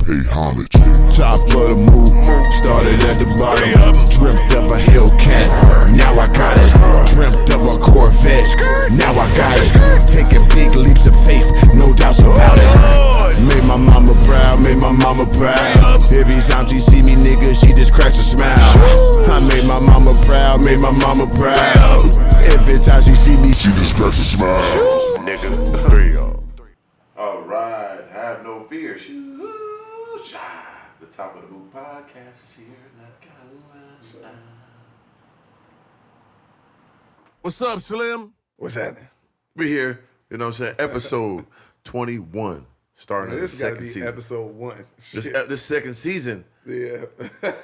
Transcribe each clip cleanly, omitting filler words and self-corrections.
pay homage. Top of the move, started at the bottom. Dreamt of a Hellcat, now I got it. Dreamt of a Corvette, now I got it. Taking big leaps of faith, no doubts about it. Made my mama proud, made my mama proud. Every time she see me, nigga, she just cracks a smile. I made my mama proud, made my mama proud. Every time she see me, She just cracks a smile. nigga, 3 y'all. All right, have no fear. The Top of the Boot podcast is here. What's up, Slim? What's happening? We here, you know what I'm saying? Episode 21, starting Man, the this got to second be season. episode 1. This second season, Yeah,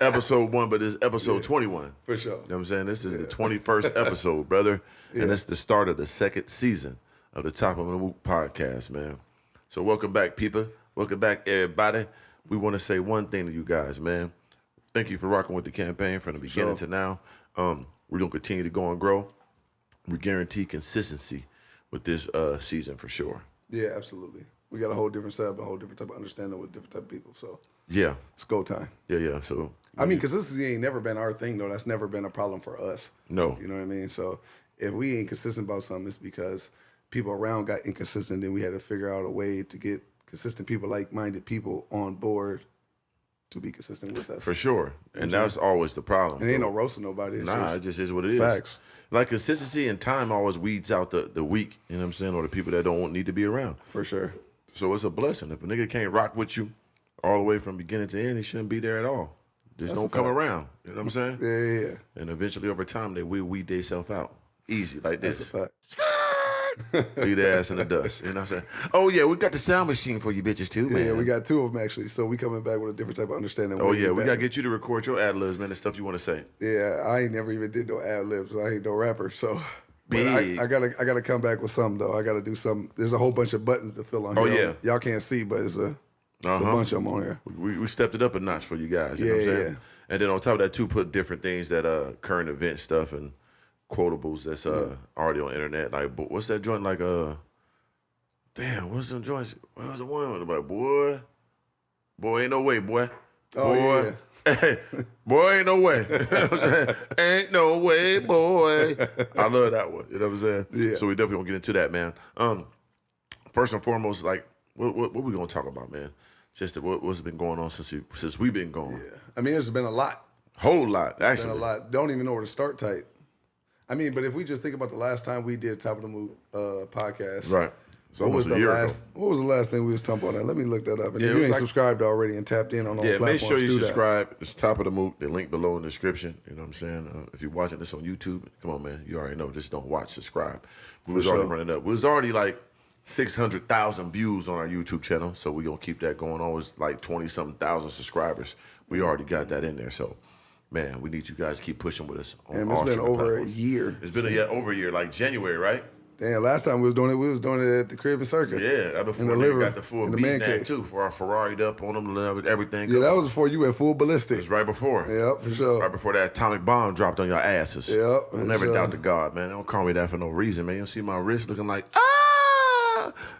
episode 1, but this is episode 21. for sure. You know what I'm saying? This is the 21st episode, brother. And it's the start of the second season of the Top of the Boot podcast, man. So welcome back, people. Welcome back, everybody. We want to say one thing to you guys, man. Thank you for rocking with the campaign from the beginning to now. We're going to continue to go and grow. We guarantee consistency with this season for sure. Yeah, absolutely. We got a whole different setup, a whole different type of understanding with different type of people. So Yeah. it's go time. Yeah. So, I mean, consistency ain't never been our thing, though. That's never been a problem for us. no. You know what I mean? So if we ain't consistent about something, it's because people around got inconsistent. Then we had to figure out a way to get consistent people, like-minded people on board to be consistent with us. For sure. And that's always the problem. And ain't no roasting nobody. It's Nah, it just is what it is. facts. Like consistency and time always weeds out the weak, you know what I'm saying, or the people that don't need to be around. For sure. So it's a blessing. If a nigga can't rock with you all the way from beginning to end, he shouldn't be there at all. Just That's don't a come fact. around. You know what I'm saying? Yeah. And eventually over time they will weed themselves out. Easy, like That's a this. fact. Leave their ass in the dust. You know what I'm saying? Oh yeah, we got the sound machine for you bitches too, man. Yeah, we got 2 of them actually. So we coming back with a different type of understanding. Oh yeah, we better. gotta get you to record your ad libs, man, the stuff you want to say. Yeah, I ain't never even did no ad libs. I ain't no rapper, so. But Big. I gotta come back with something though. I gotta do something. There's a whole bunch of buttons to fill on Oh, here. yeah. Y'all can't see, but it's a Uh-huh. bunch of them on here. We stepped it up a notch for you guys. You know what I'm Yeah, saying? And then on top of that, too, put different things that current event stuff and quotables that's already on the internet. Like, what's that joint? Like, damn, what's some joints? What was the one? Like, boy, ain't no way, boy. Oh, Boy. Hey, boy, ain't no way. You know what I'm saying? Ain't no way, boy. I love that one. You know what I'm saying? Yeah. So we definitely gonna get into that, man. First and foremost, like, what we gonna talk about, man? Just what's been going on since we've been gone. Yeah. I mean, there's been a lot. Whole lot, Been actually. a lot. Don't even know where to start type. I mean, but if we just think about the last time we did Top of the Move podcast. Right. It's What was almost the a year last? What was the last thing we was talking about? Let me look that up. And Yeah, if it you was ain't like- subscribed already and tapped in on all ago. Yeah, make platforms, sure you do that. subscribe. It's Top of the Moot. The link below in the description. You know what I'm saying? If you're watching this on YouTube, come on, man. You already know. Just don't watch. Subscribe. We was already sure. running up. We was already like 600,000 views on our YouTube channel, so we're gonna keep that going. Always like 20-something thousand subscribers. We already got that in there. So, man, we need you guys to keep pushing with us on And all it's been streaming over a platforms. year. It's been over a year, like January, right? Damn, last time we was doing it at the crib and circuit. Yeah, that before In the they living got the full in the beast man nap cave. too, for our Ferrari'd up on them, everything. Yeah, that was before you went full It ballistic. was right before. Yeah, for sure. Right before that atomic bomb dropped on your asses. Yeah, Don't for never sure. doubt the God, man. Don't call me that for no reason, man. You don't see my wrist looking like,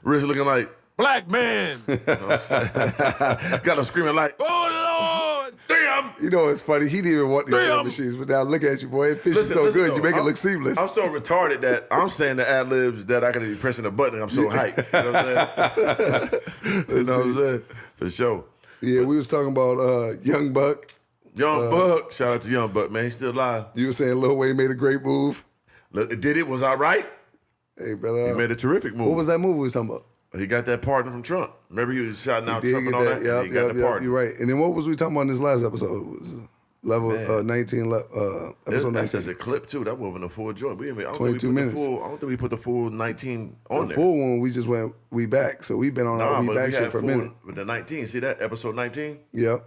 wrist looking like, black man. You know what I'm saying? Got them screaming like, oh, Lord, damn. You know, it's funny. He didn't even want these Damn. ad machines, but now look at you, boy. It fits you Listen, so listen, good. though. You make it I'm- look seamless. I'm so retarded that I'm saying the ad libs that I can be pressing a button and I'm so hyped. You know what I'm saying? You know what I'm saying? For sure. Yeah, we was talking about Young Buck. Young Buck, shout out to Young Buck, man. He's still alive. You were saying Lil Wayne made a great move. Look, did it? Was I right? Hey, brother. He made a terrific move. What was that move we was talking about? He got that partner from Trump. Remember he was shouting out Did Trump get and all that? Yep, he got yep, the yep. partner. You're right. And then what was we talking about in this last episode? It was level 19, episode That's 19. just a clip too. That wasn't a full joint. I don't 22 think we minutes. I don't think we put the full 19 on The there. full one, we just went, we back. So we've been on our Nah, we but back we shit had for a full minute. with the 19. See that episode 19? Yep.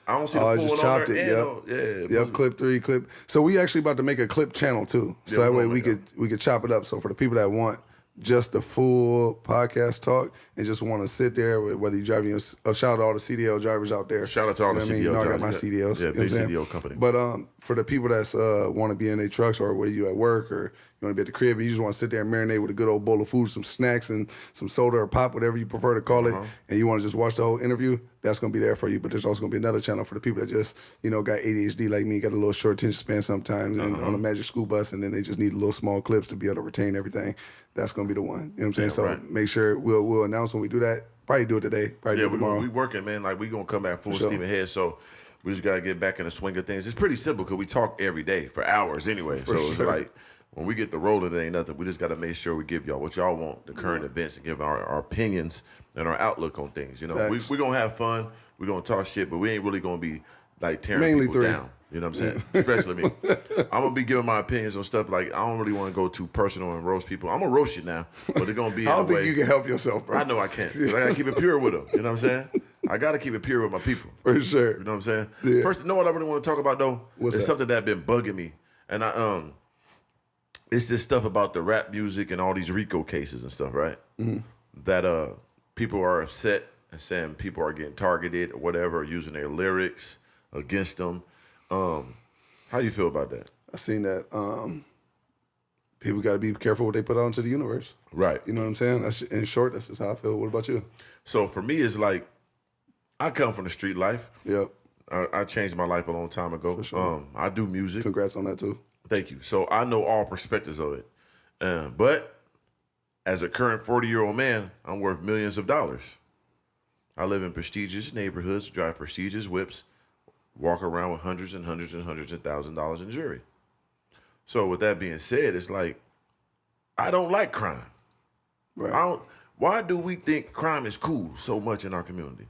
I don't see Oh, I the full just one on chopped there. it. and Yep. yeah. Yep. Clip 3, clip. So we actually about to make a clip channel too. So Yeah, that we're way gonna we make could chop it up. So for the people that want just the full podcast talk and just want to sit there, whether you're driving a shout out to all the CDL drivers out there. Shout out to all the You know what I CDL mean? You know I got drivers. my CDLs. Yeah, you know big what I'm saying? CDL company. But for the people that's want to be in their trucks or whether you at work or you want to be at the crib and you just want to sit there and marinate with a good old bowl of food, some snacks and some soda or pop, whatever you prefer to call it, and you want to just watch the whole interview, that's going to be there for you. But there's also going to be another channel for the people that just, got ADHD like me, got a little short attention span sometimes and on a magic school bus, and then they just need little small clips to be able to retain everything. That's going to be the one. You know what I'm saying? Yeah, so right. make sure we'll announce when we do that. Probably do it today. Probably do it tomorrow. we working, man. Like we gonna come back full sure. steam ahead. So we just gotta get back in the swing of things. It's pretty simple because we talk every day for hours anyway. So it's sure. like when we get the rolling, it ain't nothing. We just gotta make sure we give y'all what y'all want, the current events, and give our opinions and our outlook on things. You know, Facts. we gonna have fun. We gonna talk shit, but we ain't really gonna be like tearing Mainly people three. down. You know what I'm saying? Especially me. I'm gonna be giving my opinions on stuff like I don't really want to go too personal and roast people. I'm gonna roast you now, but it's gonna be. I don't in a think way, you can help yourself, bro. I know I can't. 'Cause I gotta keep it pure with them. You know what I'm saying? I gotta keep it pure with my people. For sure. You know what I'm saying? Yeah. First, you know what I really want to talk about though? What's it's that? something that been bugging me, and it's this stuff about the rap music and all these RICO cases and stuff, right? Mm-hmm. That people are upset and saying people are getting targeted or whatever, or using their lyrics against them. How you feel about that? I seen that. People got to be careful what they put out into the universe. Right. You know what I'm saying? That's, in short, that's just how I feel. What about you? So for me, it's like I come from the street life. Yep. I changed my life a long time ago. sure. I do music. Congrats on that too. Thank you. So I know all perspectives of it. But as a current 40-year-old man, I'm worth millions of dollars. I live in prestigious neighborhoods, drive prestigious whips, walk around with hundreds and hundreds and hundreds of $1,000s in jewelry. So with that being said, it's like, I don't like crime. Right. Why do we think crime is cool so much in our community?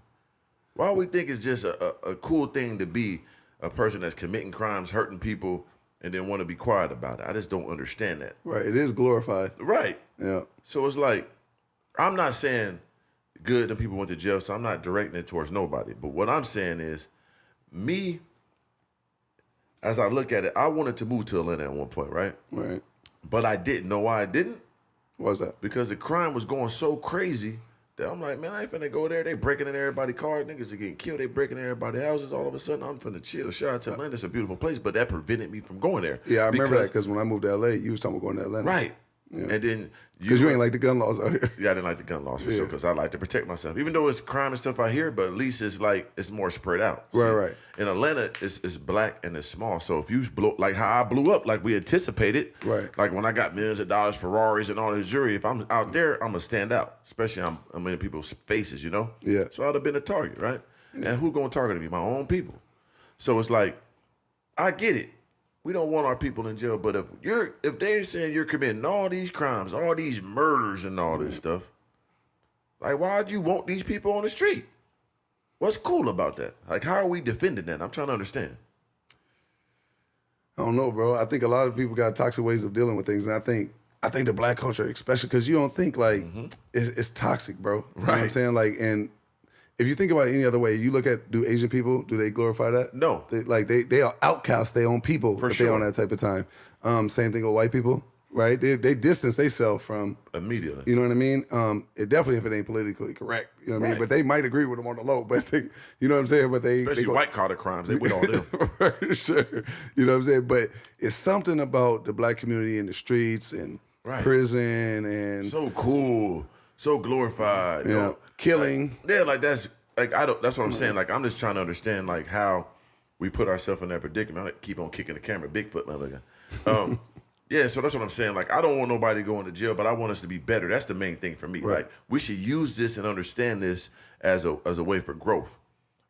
Why do we think it's just a cool thing to be a person that's committing crimes, hurting people, and then want to be quiet about it? I just don't understand that. Right. It is glorified. Right. Yeah. So it's like, I'm not saying good and people went to jail, so I'm not directing it towards nobody. But what I'm saying is, me, as I look at it, I wanted to move to Atlanta at one point, right? Right. But I didn't know why I didn't. What's that? Because the crime was going so crazy that I'm like, man, I ain't finna go there. They breaking in everybody's cars. Niggas are getting killed. They breaking in everybody's houses. All of a sudden, I'm finna chill. Shout out to Atlanta. It's a beautiful place, but that prevented me from going there. Yeah, I remember that because when I moved to LA, you was talking about going to Atlanta. Right. Yeah. And then Because you ain't like the gun laws out here. Yeah, I didn't like the gun laws for sure because I like to protect myself. Even though it's crime and stuff out here, but at least it's like it's more spread out. Right. In Atlanta, it's black and it's small. So if you blow like how I blew up, like we anticipated, Right. Like when I got millions of dollars, Ferraris, and all this jewelry, if I'm out there, I'm gonna stand out. Especially I'm in people's faces, you know. Yeah. So I'd have been a target, right? And who's gonna target me? My own people. So it's like, I get it. We don't want our people in jail, but if they're saying you're committing all these crimes, all these murders and all this stuff, like why'd you want these people on the street? What's cool about that? Like how are we defending that? I'm trying to understand. I don't know, bro. I think a lot of people got toxic ways of dealing with things, and I think the black culture, especially because you don't think like it's toxic, bro. You know what I'm Right. saying? Like, and if you think about it any other way, you look at do Asian people, do they glorify that? No. They are outcasts, they own people, For but sure. they on that type of time. Same thing with white people, right? They distance themselves from, Immediately. you know what I mean? It definitely if it ain't politically correct, you know what I mean? Right. But they might agree with them on the low, but they, you know what I'm saying? But they Especially go, white collar crimes, they with all them. For sure. You know what I'm saying? But it's something about the black community in the streets and Right. prison and So cool, so glorified. you know, killing. Yeah, like that's like that's what I'm saying. Like I'm just trying to understand like how we put ourselves in that predicament. I keep on kicking the camera, Bigfoot motherfucker. Yeah, so that's what I'm saying. Like I don't want nobody going to jail, but I want us to be better. That's the main thing for me. Right. Like we should use this and understand this as a way for growth.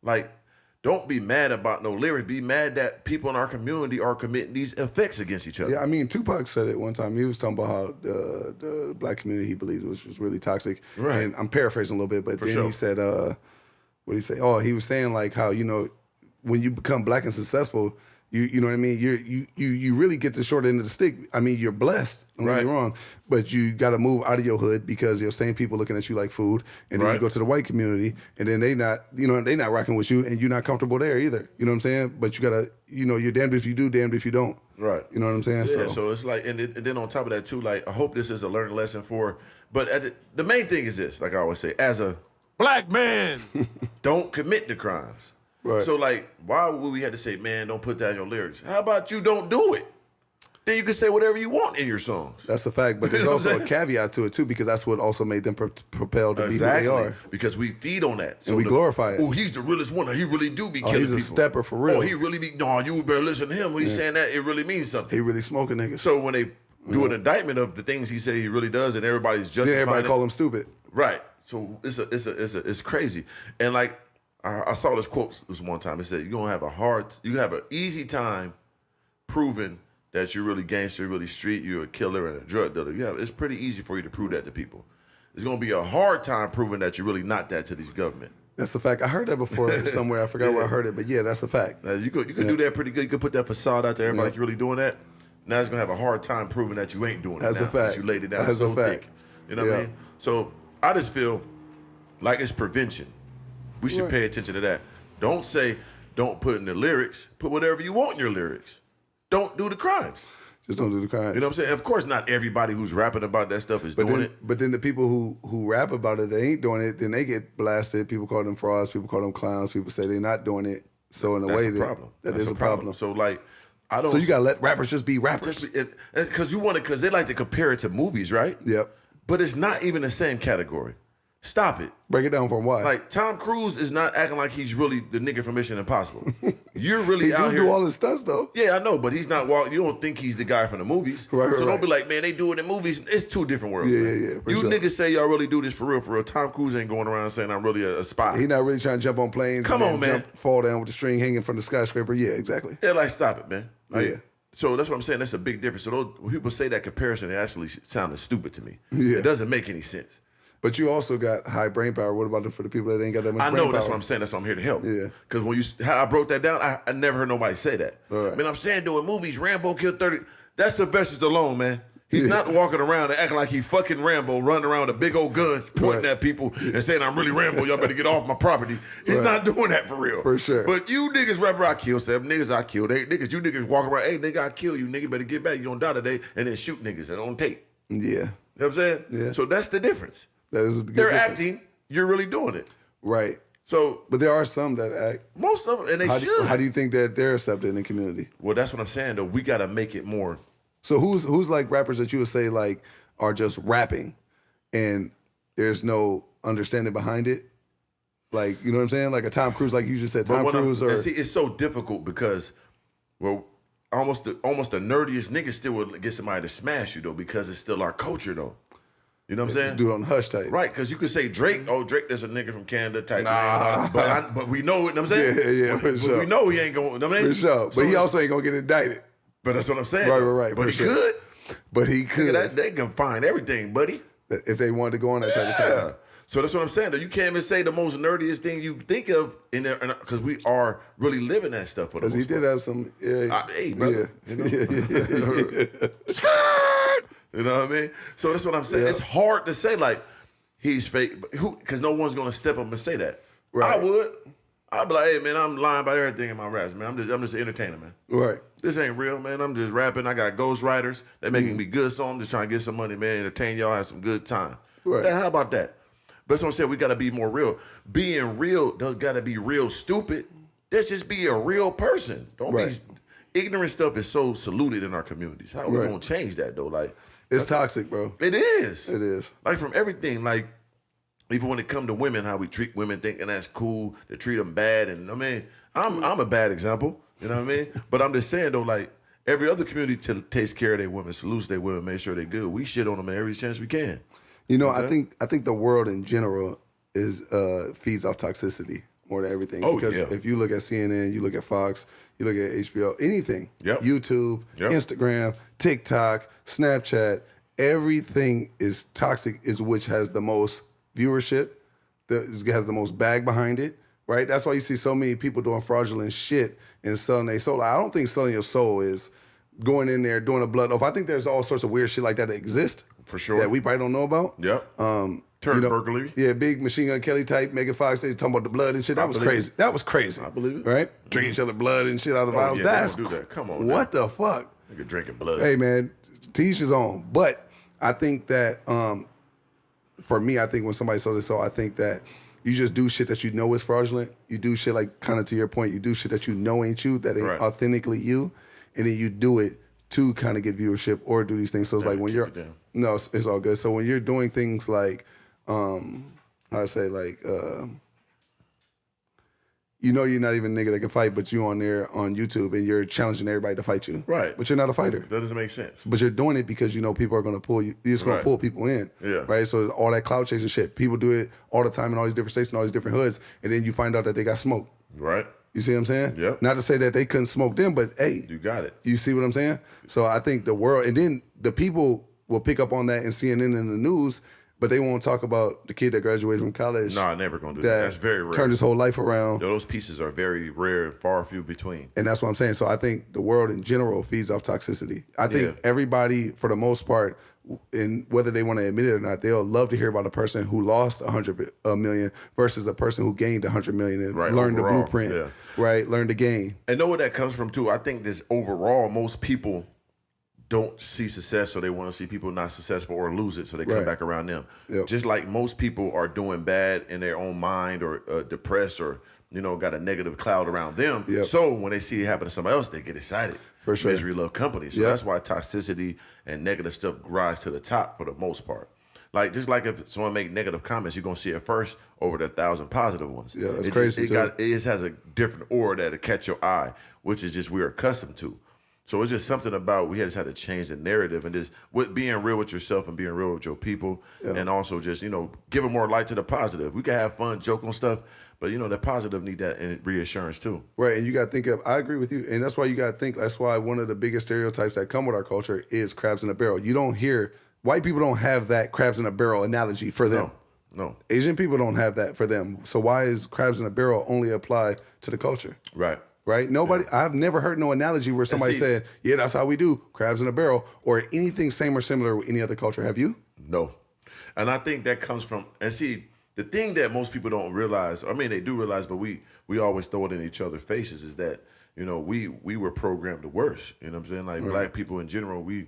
Like don't be mad about no lyrics. Be mad that people in our community are committing these effects against each other. Yeah, I mean, Tupac said it one time. He was talking about how the black community he believed was really toxic. Right. And I'm paraphrasing a little bit, but then sure. he said, what did he say? Oh, he was saying like how, you know, when you become black and successful, You know what I mean? You really get the short end of the stick. I mean, you're blessed. Don't get me wrong, but you got to move out of your hood because your same people looking at you like food, and then you go to the white community, and then they not rocking with you, and you're not comfortable there either. You know what I'm saying? But you gotta, you're damned if you do, damned if you don't. Right. You know what I'm saying? Yeah. So it's like, and then on top of that too, like I hope this is a learning lesson for. But the main thing is this, like I always say, as a black man, don't commit the crimes. Right. So like, why would we have to say, man, don't put that in your lyrics? How about you don't do it? Then you can say whatever you want in your songs. That's a fact, but there's also a caveat to it too, because that's what also made them propelled to be who they are. Because we feed on that, so and we glorify it. Oh, he's the realest one. He really do be killing he's a people. stepper for real. Oh, he really be. No, you better listen to him. When he's saying that, it really means something. He really smoking niggas. So when they do an indictment of the things he said he really does, and everybody's justifying then everybody call him stupid. Right. So it's crazy. And like I saw this quote this one time. It said you have an easy time proving that you're really gangster, you're really street, you're a killer and a drug dealer. It's pretty easy for you to prove that to people. It's gonna be a hard time proving that you're really not that to these government. That's a fact. I heard that before somewhere. I forgot where I heard it, but yeah, that's a fact. Now, you could do that pretty good. You could put that facade out there, everybody like you're really doing that. Now it's gonna have a hard time proving that you ain't doing it. That's now, a fact. You laid it down That's so a fact. thick. You know what I mean? So I just feel like it's prevention. We should pay attention to that. Don't say, don't put in the lyrics. Put whatever you want in your lyrics. Don't do the crimes. Just don't do the crimes. You know what I'm saying? Of course, not everybody who's rapping about that stuff is doing it. But then the people who rap about it, they ain't doing it, then they get blasted. People call them frauds. People call them clowns. People say they're not doing it. So in a way, that is a problem. So like, I don't. So you gotta let rappers just be rappers. Because they like to compare it to movies, right? Yep. But it's not even the same category. Stop it. Break it down for him. Why? Like Tom Cruise is not acting like he's really the nigga from Mission Impossible. You're really he out here. do all his stunts though. Yeah, I know, but he's not walking. You don't think he's the guy from the movies. Right, so don't be like, man, they do it in movies. It's two different worlds. Yeah, man. yeah. You sure. niggas say y'all really do this for real, for real. Tom Cruise ain't going around saying I'm really a spy. He not really trying to jump on planes. Come on, man. Fall down with the string hanging from the skyscraper. Yeah, exactly. Yeah, like stop it, man. Like, Yeah. So that's what I'm saying. That's a big difference. So when people say that comparison, it actually sounded stupid to me. Yeah. It doesn't make any sense. But you also got high brain power. What about for the people that ain't got that much brain power? I know, that's what I'm saying. That's why I'm here to help. Yeah. Because when how I broke that down, I never heard nobody say that. Right. I mean, I'm saying doing movies, Rambo killed 30. That's Sylvester Stallone, man. He's not walking around and acting like he fucking Rambo, running around with a big old gun, pointing at people and saying, I'm really Rambo, y'all better get off my property. He's not doing that for real. For sure. But you niggas rapper, I killed 7 niggas, I killed 8 niggas. You niggas walk around, hey, nigga, I kill you. Nigga, better get back. You gonna die today. And then shoot niggas and on tape. Yeah. You know what I'm saying? Yeah. So that's the difference. That is a good They're difference. acting, you're really doing it. Right. So But there are some that act. most of them, and they should. How do you think that they're accepted in the community? Well, that's what I'm saying, though. We got to make it more. So who's like rappers that you would say like are just rapping and there's no understanding behind it? Like, you know what I'm saying? Like a Tom Cruise, like you just said, Tom Cruise or... And see, it's so difficult because, well, almost the nerdiest nigga still would get somebody to smash you, though, because it's still our culture, though. You know what I'm saying? Just do it on the hush type. Right, because you could say Drake, Drake, that's a nigga from Canada type man. But we know it, you know what I'm saying? Yeah, for sure. We know he ain't going, you know what I mean? For sure. But he also ain't going to get indicted. But that's what I'm saying. Right. But for he sure. could. But he could. They can find everything, buddy. If they wanted to go on that type of stuff. So that's what I'm saying, though. You can't even say the most nerdiest thing you think of in there, because we are really living that stuff for the Because most he did part. have some... Yeah, Hey, brother. Yeah. You know what I mean? So that's what I'm saying. Yeah. It's hard to say, like, he's fake, because no one's going to step up and say that. Right. I would. I'd be like, hey, man, I'm lying about everything in my raps, man. I'm just an entertainer, man. Right. This ain't real, man. I'm just rapping. I got ghostwriters. They're making me good, so I'm just trying to get some money, man, entertain y'all, have some good time. Right. Now, how about that? But that's what I'm saying. We got to be more real. Being real does got to be real stupid. Let's just be a real person. Don't Right. be... Ignorant stuff is so saluted in our communities. How are we Right. going to change that, though? Like, It's toxic, bro. it is. It is. Like, from everything, like, even when it come to women, how we treat women, thinking that's cool to treat them bad. And I mean, I'm a bad example. You know what I mean? But I'm just saying, though, like, every other community takes care of their women, salutes their women, make sure they're good. We shit on them every chance we can. You know, I think the world in general is feeds off toxicity more than everything. Oh, because yeah. if you look at CNN, you look at Fox, you look at HBO, anything, Yep. YouTube, Yep. Instagram, TikTok, Snapchat, everything is toxic, is which has the most viewership, has the most bag behind it, right? That's why you see so many people doing fraudulent shit and selling their soul. I don't think selling your soul is going in there doing a blood oath. I think there's all sorts of weird shit like that exist. For sure. That we probably don't know about. Yep. Turn burglary. Yeah, big Machine Gun Kelly type, Megan Fox, they talking about the blood and shit. That was crazy. That was crazy. I believe it. Right? Drinking each other blood and shit out of vials. Yeah, That's they don't do that. Come on. What the fuck? Nigga drinking blood. Hey man, to each his own. But I think that for me, I think when somebody sells their soul, I think that you just do shit that you know is fraudulent. You do shit like kind of to your point, you do shit that you know ain't you, that ain't authentically you, and then you do it to kind of get viewership or do these things. So it's like when you're no, it's all good. So when you're doing things like I say like you know you're not even a nigga that can fight, but you on there on YouTube and you're challenging everybody to fight you. Right. But you're not a fighter. That doesn't make sense. But you're doing it because you know people are going to pull you. You're just going to pull people in. Yeah. Right. So all that cloud chasing shit. People do it all the time in all these different states and all these different hoods, and then you find out that they got smoked. Right. You see what I'm saying? Yep. Not to say that they couldn't smoke them, but hey, you got it. You see what I'm saying? So I think the world, and then the people will pick up on that in CNN and the news, but they won't talk about the kid that graduated from college. No, I'm never gonna do that. That's very rare. Turned his whole life around. Those pieces are very rare, far few between. And that's what I'm saying. So I think the world in general feeds off toxicity. I think everybody, for the most part, and whether they want to admit it or not, they'll love to hear about a person who lost $100 million versus a person who gained $100 million and learned overall, the blueprint, right? Learned the game. And know where that comes from too. I think this overall, most people don't see success, so they want to see people not successful or lose it, so they come back around them. Yep. Just like most people are doing bad in their own mind or depressed or got a negative cloud around them. Yep. So when they see it happen to somebody else, they get excited. For sure. Misery love company. So that's why toxicity and negative stuff rise to the top for the most part. Like just like if someone make negative comments, you're gonna see it first over the 1,000 positive ones. Yeah, that's crazy. It just has a different aura that'll catch your eye, which is just we're accustomed to. So it's just something about we just had to change the narrative and just with being real with yourself and being real with your people, and also just giving more light to the positive. We can have fun, joke on stuff, but the positive need that reassurance too. Right, and you got to think of. I agree with you, and that's why you got to think. That's why one of the biggest stereotypes that come with our culture is crabs in a barrel. You don't hear white people don't have that crabs in a barrel analogy for them. No. Asian people don't have that for them. So why is crabs in a barrel only apply to the culture? Right. Right? Nobody, I've never heard no analogy where somebody said, yeah, that's how we do, crabs in a barrel, or anything same or similar with any other culture. Have you? No. And I think that comes from, and see, the thing that most people don't realize, I mean, they do realize, but we always throw it in each other's faces, is that, we were programmed to worse. You know what I'm saying? Like black people in general, we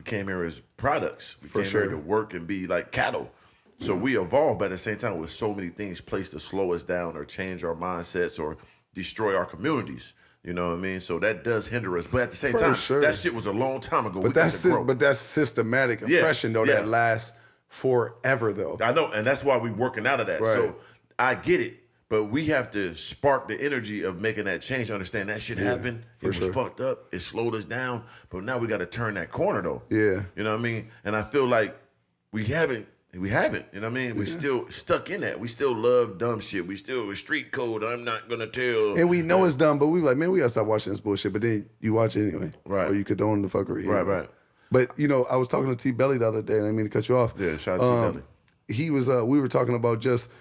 came here as products. We came here to work and be like cattle. So we evolved, but at the same time, with so many things placed to slow us down or change our mindsets or destroy our communities. You know what I mean? So that does hinder us. But at the same time, that shit was a long time ago. But that's systematic oppression, though, that lasts forever, though. I know, and that's why we're working out of that. Right. So I get it, but we have to spark the energy of making that change. Understand that shit happened. It was fucked up. It slowed us down. But now we got to turn that corner, though. Yeah. You know what I mean? And I feel like we haven't. You know what I mean? We still stuck in that. We still love dumb shit. We still with street code. I'm not gonna tell. And we know it's dumb, but we like, man, we gotta stop watching this bullshit. But then you watch it anyway, right? Or you condone the fuckery, right? But I was talking to T Belly the other day, and I didn't mean to cut you off. Yeah, shout out to T Belly. He was. We were talking about just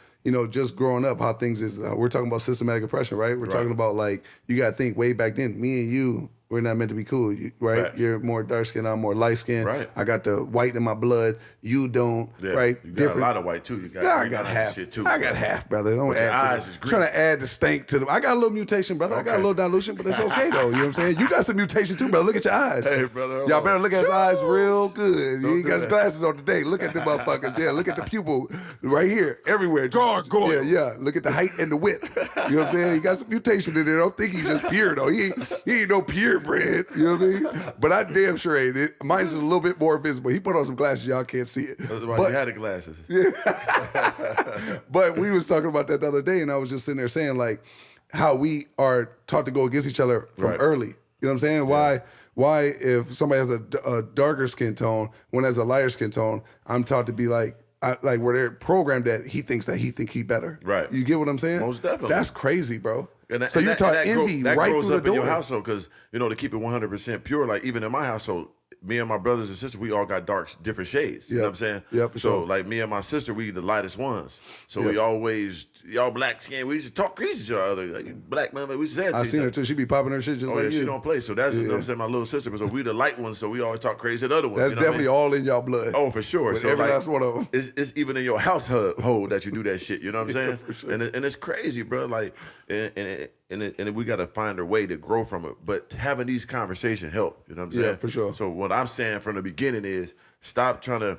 growing up, how things is. We're talking about systematic oppression, right? We're talking about like you gotta think way back then. Me and you. We're not meant to be cool, right? Facts. You're more dark skinned, I'm more light skinned. Right. I got the white in my blood. You don't, right? You got a lot of white too. You got I got half. Shit too. I got half, brother. Don't add eyes to is it. green. Trying to add the stank to them. I got a little mutation, brother. I got a little dilution, but it's okay though. You know what I'm saying? You got some mutation too, brother. Look at your eyes. Hey, brother. Y'all better look at his eyes real good. He ain't got his glasses on today. Look at the motherfuckers. Yeah, look at the pupil right here, everywhere. Gargoyle. Yeah. Look at the height and the width. You know what I'm saying? He got some mutation in there. Don't think he's just pure though. He ain't no purebred. You know what I mean? But I damn sure ain't it. Mine's a little bit more visible. He put on some glasses, y'all can't see it. That's why you had the glasses. But we was talking about that the other day, and I was just sitting there saying like how we are taught to go against each other from early. You know what I'm saying? Why if somebody has a darker skin tone, one has a lighter skin tone, I'm taught to be like where they're programmed that he thinks he better. Right. You get what I'm saying? Most definitely. That's crazy, bro. So you're taught envy that right grows through up the door. in your household because to keep it 100% pure. Like even in my household, me and my brothers and sisters, we all got different shades. You know what I'm saying? Yeah, for so, sure. like me and my sister, we the lightest ones. So we always, y'all black skin, we used to talk crazy to each other. Like, black man, we said I seen her too. She be popping her shit just Oh, like yeah, you. she don't play. So that's, you know what I'm saying, my little sister. So we the light ones, so we always talk crazy to the other ones. That's you know definitely all in y'all blood. Oh, for sure. With So every like, last one of them. It's even in your household that you do that shit. You know what I'm saying? for sure. And it's crazy, bro. Like, and we got to find a way to grow from it. But having these conversations help. You know what I'm saying? Yeah, for sure. So what I'm saying from the beginning is stop trying to,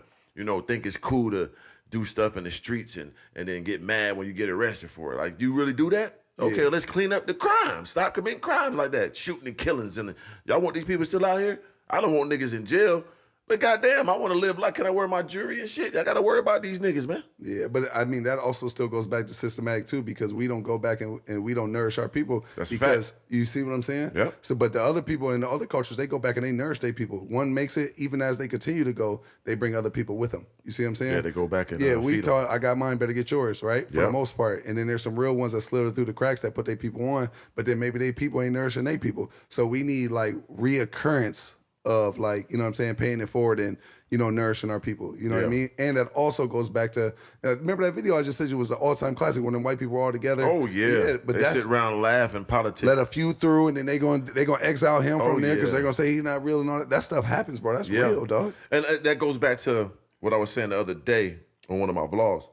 think it's cool to do stuff in the streets and then get mad when you get arrested for it. Like, you really do that? Okay, let's clean up the crime. Stop committing crimes like that, shooting and killings. And y'all want these people still out here? I don't want niggas in jail. But goddamn, I want to live like, can I wear my jewelry and shit? I got to worry about these niggas, man. Yeah, but I mean, that also still goes back to systematic too, because we don't go back and we don't nourish our people. That's a because fact. you see what I'm saying? Yeah. So, but the other people in the other cultures, they go back and they nourish their people. One makes it, even as they continue to go, they bring other people with them. You see what I'm saying? Yeah, they go back and we feed 'em. taught, I got mine, better get yours, right? For Yeah. the most part. And then there's some real ones that slither through the cracks that put their people on, but then maybe they people ain't nourishing their people. So we need like reoccurrence of like, you know what I'm saying, paying it forward and, nourishing our people. You know what I Yeah. mean? And that also goes back to, remember that video I just said you was an all-time classic when them white people were all together? Oh, yeah. but they that's, sit around and laugh and politics. let a few through and then they gonna exile him Oh, from there because yeah. they're gonna say he's not real and all that. That stuff happens, bro. That's real, dog. And that goes back to what I was saying the other day on one of my vlogs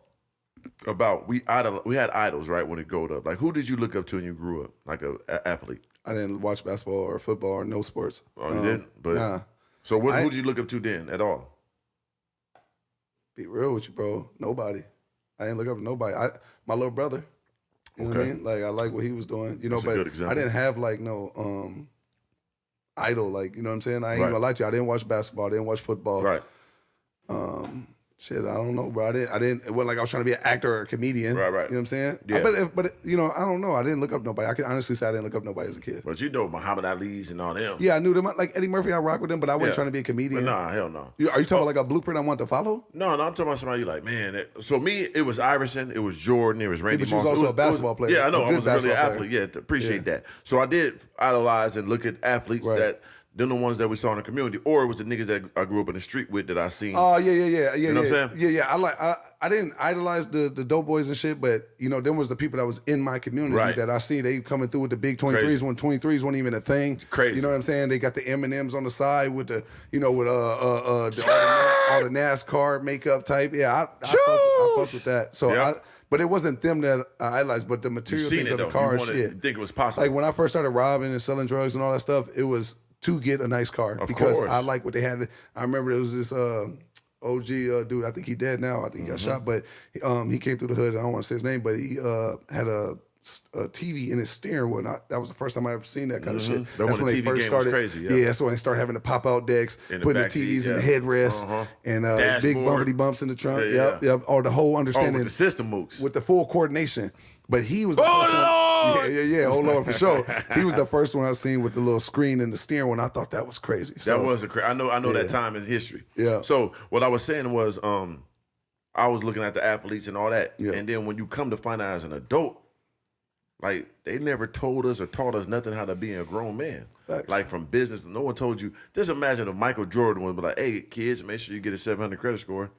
about we had idols, right, when it growed up. Like, who did you look up to when you grew up, like a athlete? I didn't watch basketball or football or no sports. Oh, you didn't? But Nah. So who did you look up to then at all? Be real with you, bro. Nobody. I didn't look up to nobody. My little brother. You know what I Okay. mean? Like, I like what he was doing. That's a but good example. I didn't have like no idol. Like, you know what I'm saying? I ain't Right. gonna lie to you. I didn't watch basketball. I didn't watch football. Right. Shit, I don't know, bro. I didn't. It wasn't like I was trying to be an actor or a comedian. Right. You know what I'm saying? Yeah. But I don't know. I didn't look up nobody. I can honestly say I didn't look up nobody as a kid. But you know Muhammad Ali's and all them. Yeah, I knew them. Like Eddie Murphy, I rock with them, but I wasn't Yeah. trying to be a comedian. But nah, hell no. Are you talking about like a blueprint I want to follow? No, I'm talking about somebody you like, man. So me, it was Iverson, it was Jordan, it was Randy but you was Moss. also It a basketball player. Yeah, I know. A I good was really an basketball athlete. player. Yeah, appreciate that. So I did idolize and look at athletes Right. that, them the ones that we saw in the community, or it was the niggas that I grew up in the street with that I seen. Oh yeah. You know what I'm saying? Yeah. I didn't idolize the dope boys and shit, but them was the people that was in my community Right. that I see. They coming through with the big 23s Crazy. when 23s weren't even a thing. Crazy. You know what I'm saying? They got the M&Ms on the side with the all the NASCAR makeup type. Yeah, I fucked with that. So Yeah. but it wasn't them that I idolized, but the You material seen things it of the though. cars. You think it was possible. Like when I first started robbing and selling drugs and all that stuff, it was to get a nice car because course. I like what they had. I remember it was this OG dude. I think he dead now. I think he got Mm-hmm. shot, but he came through the hood. I don't want to say his name, but he had a TV in his steering wheel. That was the first time I ever seen that kind of shit. That when the TV game was crazy, yeah. that's when they started having the pop out decks, In the putting the back seat, TVs in the yeah. headrest, and big Dashboard. bumpity bumps in the trunk. Yeah, yeah. Yep. Or the whole oh, understanding with the system mooks. with the full coordination. But he was the first one. Lord! Yeah. Oh Lord, for sure. He was the first one I seen with the little screen and the steering wheel. And I thought that was crazy. So, That was I know Yeah. that time in history. Yeah. So what I was saying was I was looking at the athletes and all that. Yeah. And then when you come to find out as an adult, like they never told us or taught us nothing how to be a grown man. Facts. Like from business, no one told you. Just imagine if Michael Jordan would be like, hey, kids, make sure you get a 700 credit score.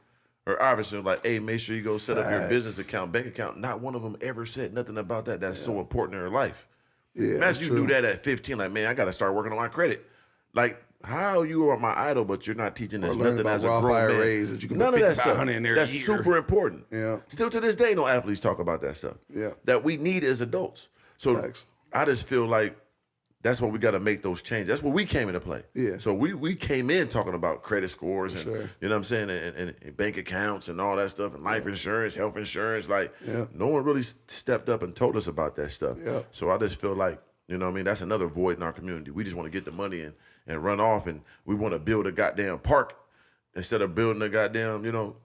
Or Iverson like, hey, make sure you go set up your Facts. business account, bank account. Not one of them ever said nothing about that. That's so important in their life. Yeah, that's Imagine you true. do that at 15, like, man, I got to start working on my credit. Like, how you are my idol, but you're not teaching us learning nothing about as a Roth grown man. IRAs that you can None put of that stuff. $5,500 in there a That's year. super important. Yeah. Still to this day, no athletes talk about that stuff. Yeah. That we need as adults. So Facts. I just feel like that's what we got to make those changes. That's where we came into play. Yeah. So we came in talking about credit scores and sure. you know what I'm saying, and bank accounts and all that stuff, and life insurance, health insurance. Like, Yeah. no one really stepped up and told us about that stuff. Yeah. So I just feel like, you know what I mean, that's another void in our community. We just want to get the money and run off, and we want to build a goddamn park instead of building a goddamn,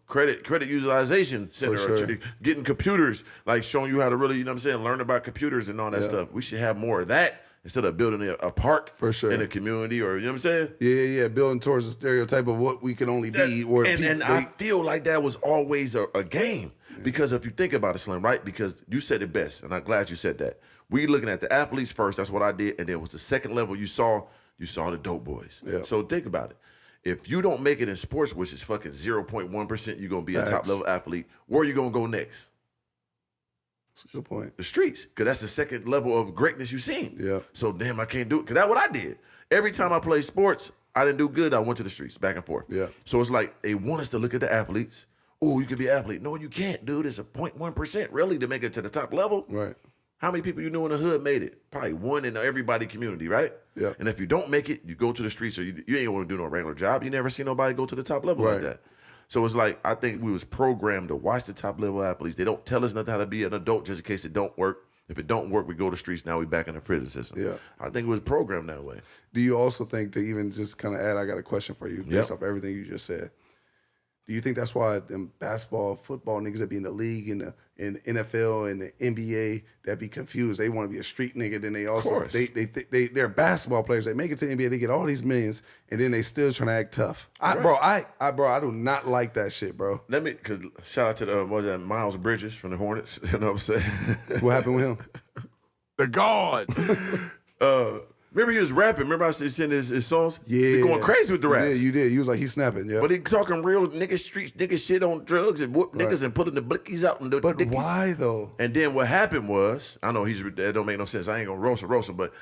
credit utilization center, For or sure. getting computers, like showing you how to really, you know what I'm saying, learn about computers and all that Yeah. stuff. We should have more of that instead of building a park For sure. in a community, or, you know what I'm saying? Yeah. Building towards the stereotype of what we can only be. Where And I feel like that was always a game. Because if you think about it, Slim, right? Because you said it best, and I'm glad you said that. We looking at the athletes first, that's what I did, and then was the second level you saw the dope boys. Yeah. So think about it. if you don't make it in sports, which is fucking 0.1%, you're gonna be a Facts. top level athlete. Where are you gonna go next? That's a good point. The streets, because that's the second level of greatness you've seen. Yeah. So damn, I can't do it. Because that's what I did. Every time I played sports, I didn't do good. I went to the streets, back and forth. Yeah. So it's like they want us to look at the athletes. Oh, you can be an athlete. No, you can't, dude. It's a 0.1% really to make it to the top level. Right. How many people you know in the hood made it? Probably one in everybody community, right? Yeah. And if you don't make it, you go to the streets or you ain't want to do no regular job. You never see nobody go to the top level like Right. that. So it's like, I think we was programmed to watch the top level athletes. They don't tell us nothing how to be an adult just in case it don't work. If it don't work, we go to the streets. Now we back in the prison system. Yeah. I think it was programmed that way. Do you also think, to even just kind of add, I got a question for you based Yep. off everything you just said. Do you think that's why them basketball, football niggas that be in the league, in NFL and the NBA, that be confused? They want to be a street nigga, then they also course. they're basketball players. They make it to the NBA, they get all these millions, and then they still trying to act tough. I do not like that shit, bro. Because shout out to the, what was that, Miles Bridges from the Hornets. You know what I'm saying? What happened with him? The God. Remember he was rapping. Remember I said sending his songs? Yeah, He going crazy with the raps. Yeah, you did. You was like, he's snapping. Yeah, But he talking real nigga streets, nigga shit on drugs and whoop niggas and putting the blickies out and the but dickies. why though? And then what happened was, I know that don't make no sense. I ain't gonna roast him, but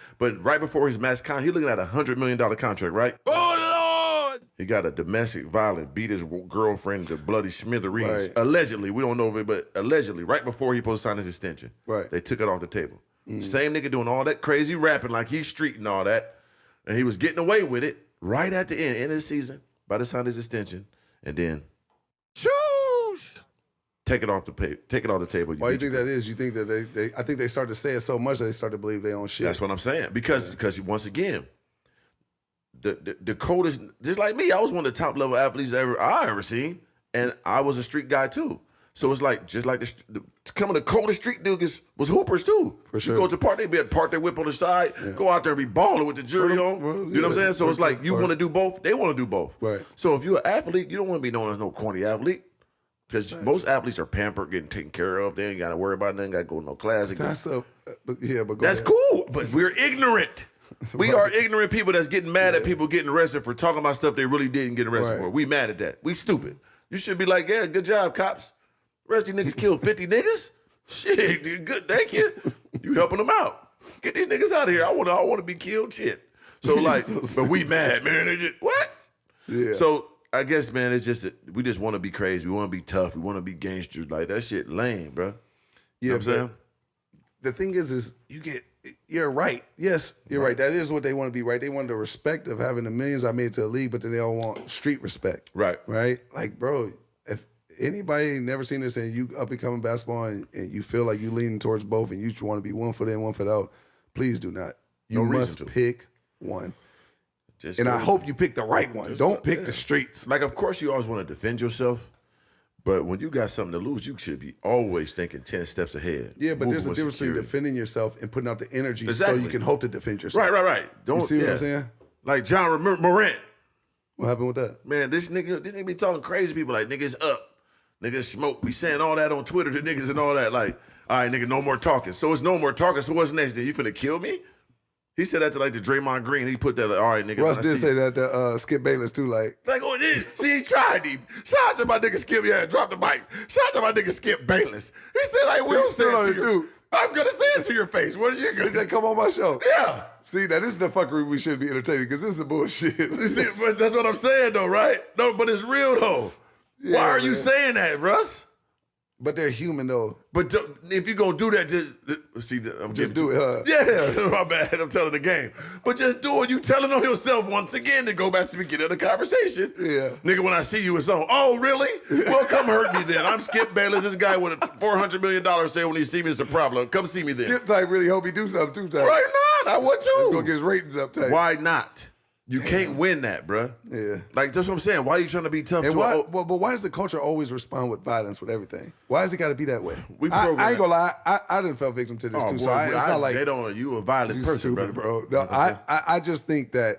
right before his mass con, he looking at $100 million contract, right? Oh Lord! He got a domestic violence, beat his girlfriend to bloody smithereens. Right. Allegedly, we don't know of it, but allegedly, right before he supposed to sign his extension. Right. They took it off the table. Same nigga doing all that crazy rapping like he's street and all that. And he was getting away with it right at the end of the season, by the sign his extension, and then choose. Take it off the table. Why do you think that is? You think that they I think they start to say it so much that they start to believe they own shit. That's what I'm saying. Because once again, the coldest, just like me, I was one of the top level athletes I ever seen, and I was a street guy too. So it's like, just like some of the coldest street niggas was hoopers too. For sure. You go to the park, they be park their whip on the side, go out there and be balling with the jury on. You know what I'm saying? So it's like, you want to do both, they want to do both. Right. So if you're an athlete, you don't want to be known as no corny athlete. Because most athletes are pampered, getting taken care of. They ain't got to worry about nothing, got to go to no class. That's but go That's ahead. cool, but we're ignorant. We are ignorant people that's getting mad at people getting arrested for talking about stuff they really didn't get arrested Right. for. We mad at that. We stupid. You should be like, yeah, good job, cops. Rest of these niggas killed 50 niggas. Shit, dude, good, thank you. You helping them out. Get these niggas out of here. I want to be killed. Shit. So like, but we mad, man. They just, what? Yeah. So I guess, man, it's just that we just want to be crazy. We want to be tough. We want to be gangsters. Like that shit lame, bro. You know what I'm saying? The thing is you're right. Yes, you're right. That is what they want to be, right? They want the respect of having the millions I made to the league, but then they all want street respect. Right. Right? Like, bro, if anybody ain't never seen this and you up and coming basketball and you feel like you leaning towards both and you want to be one foot in, one foot out, please do not. You No reason must to. pick one. Just And go- I hope you pick the right one. Don't pick the streets. Like, of course, you always want to defend yourself, but when you got something to lose, you should be always thinking 10 steps ahead. Yeah, but there's a Moving with difference between security. defending yourself and putting out the energy so Exactly. you can hope to defend yourself. Right. Don't You see what yeah. I'm saying? Like John Morant, What happened with that? man, this nigga be talking crazy people like niggas up, niggas smoke, be saying all that on Twitter to niggas and all that. Like, all right, nigga, no more talking. So it's no more talking. So what's next? Then you finna kill me? He said that to like the Draymond Green. He put that like, all right, nigga. Russ when I did see say you. that to Skip Bayless too. Like, Like, see, he tried. Shout out to my nigga Skip. Yeah, drop the mic. Shout out to my nigga Skip Bayless. He said, like, we'll say stood on it it to you. too. I'm gonna say it to your face. What are you he gonna said, "Come on my show." Yeah. See, now this is the fuckery we should be entertaining because this is the bullshit. See, but that's what I'm saying, though, right? No, but it's real, though. Yeah, Why are you man. saying that, Russ? But they're human though. But if you're going to do that, just see, I'm Just getting do it, Yeah, my bad. I'm telling the game. But just do it. You telling on yourself once again to go back to the beginning of the conversation. Yeah. Nigga, when I see you, it's on. Oh, really? Well, come hurt me then. I'm Skip Bayless. This guy with a $400 million say when he see me, it's a problem. Come see me then. Skip type really hope he do something too tight. Right now, I would too. It's gonna get his ratings up tight. Why not? You can't win that, bruh. Yeah. Like, that's what I'm saying. Why are you trying to be tough And to why? But why does the culture always respond with violence with everything? Why has it got to be that way? We I program ain't gonna lie. I didn't fell victim to this too. So it's not like they don't. You a violent you person, stupid, brother. bro. No, I just think that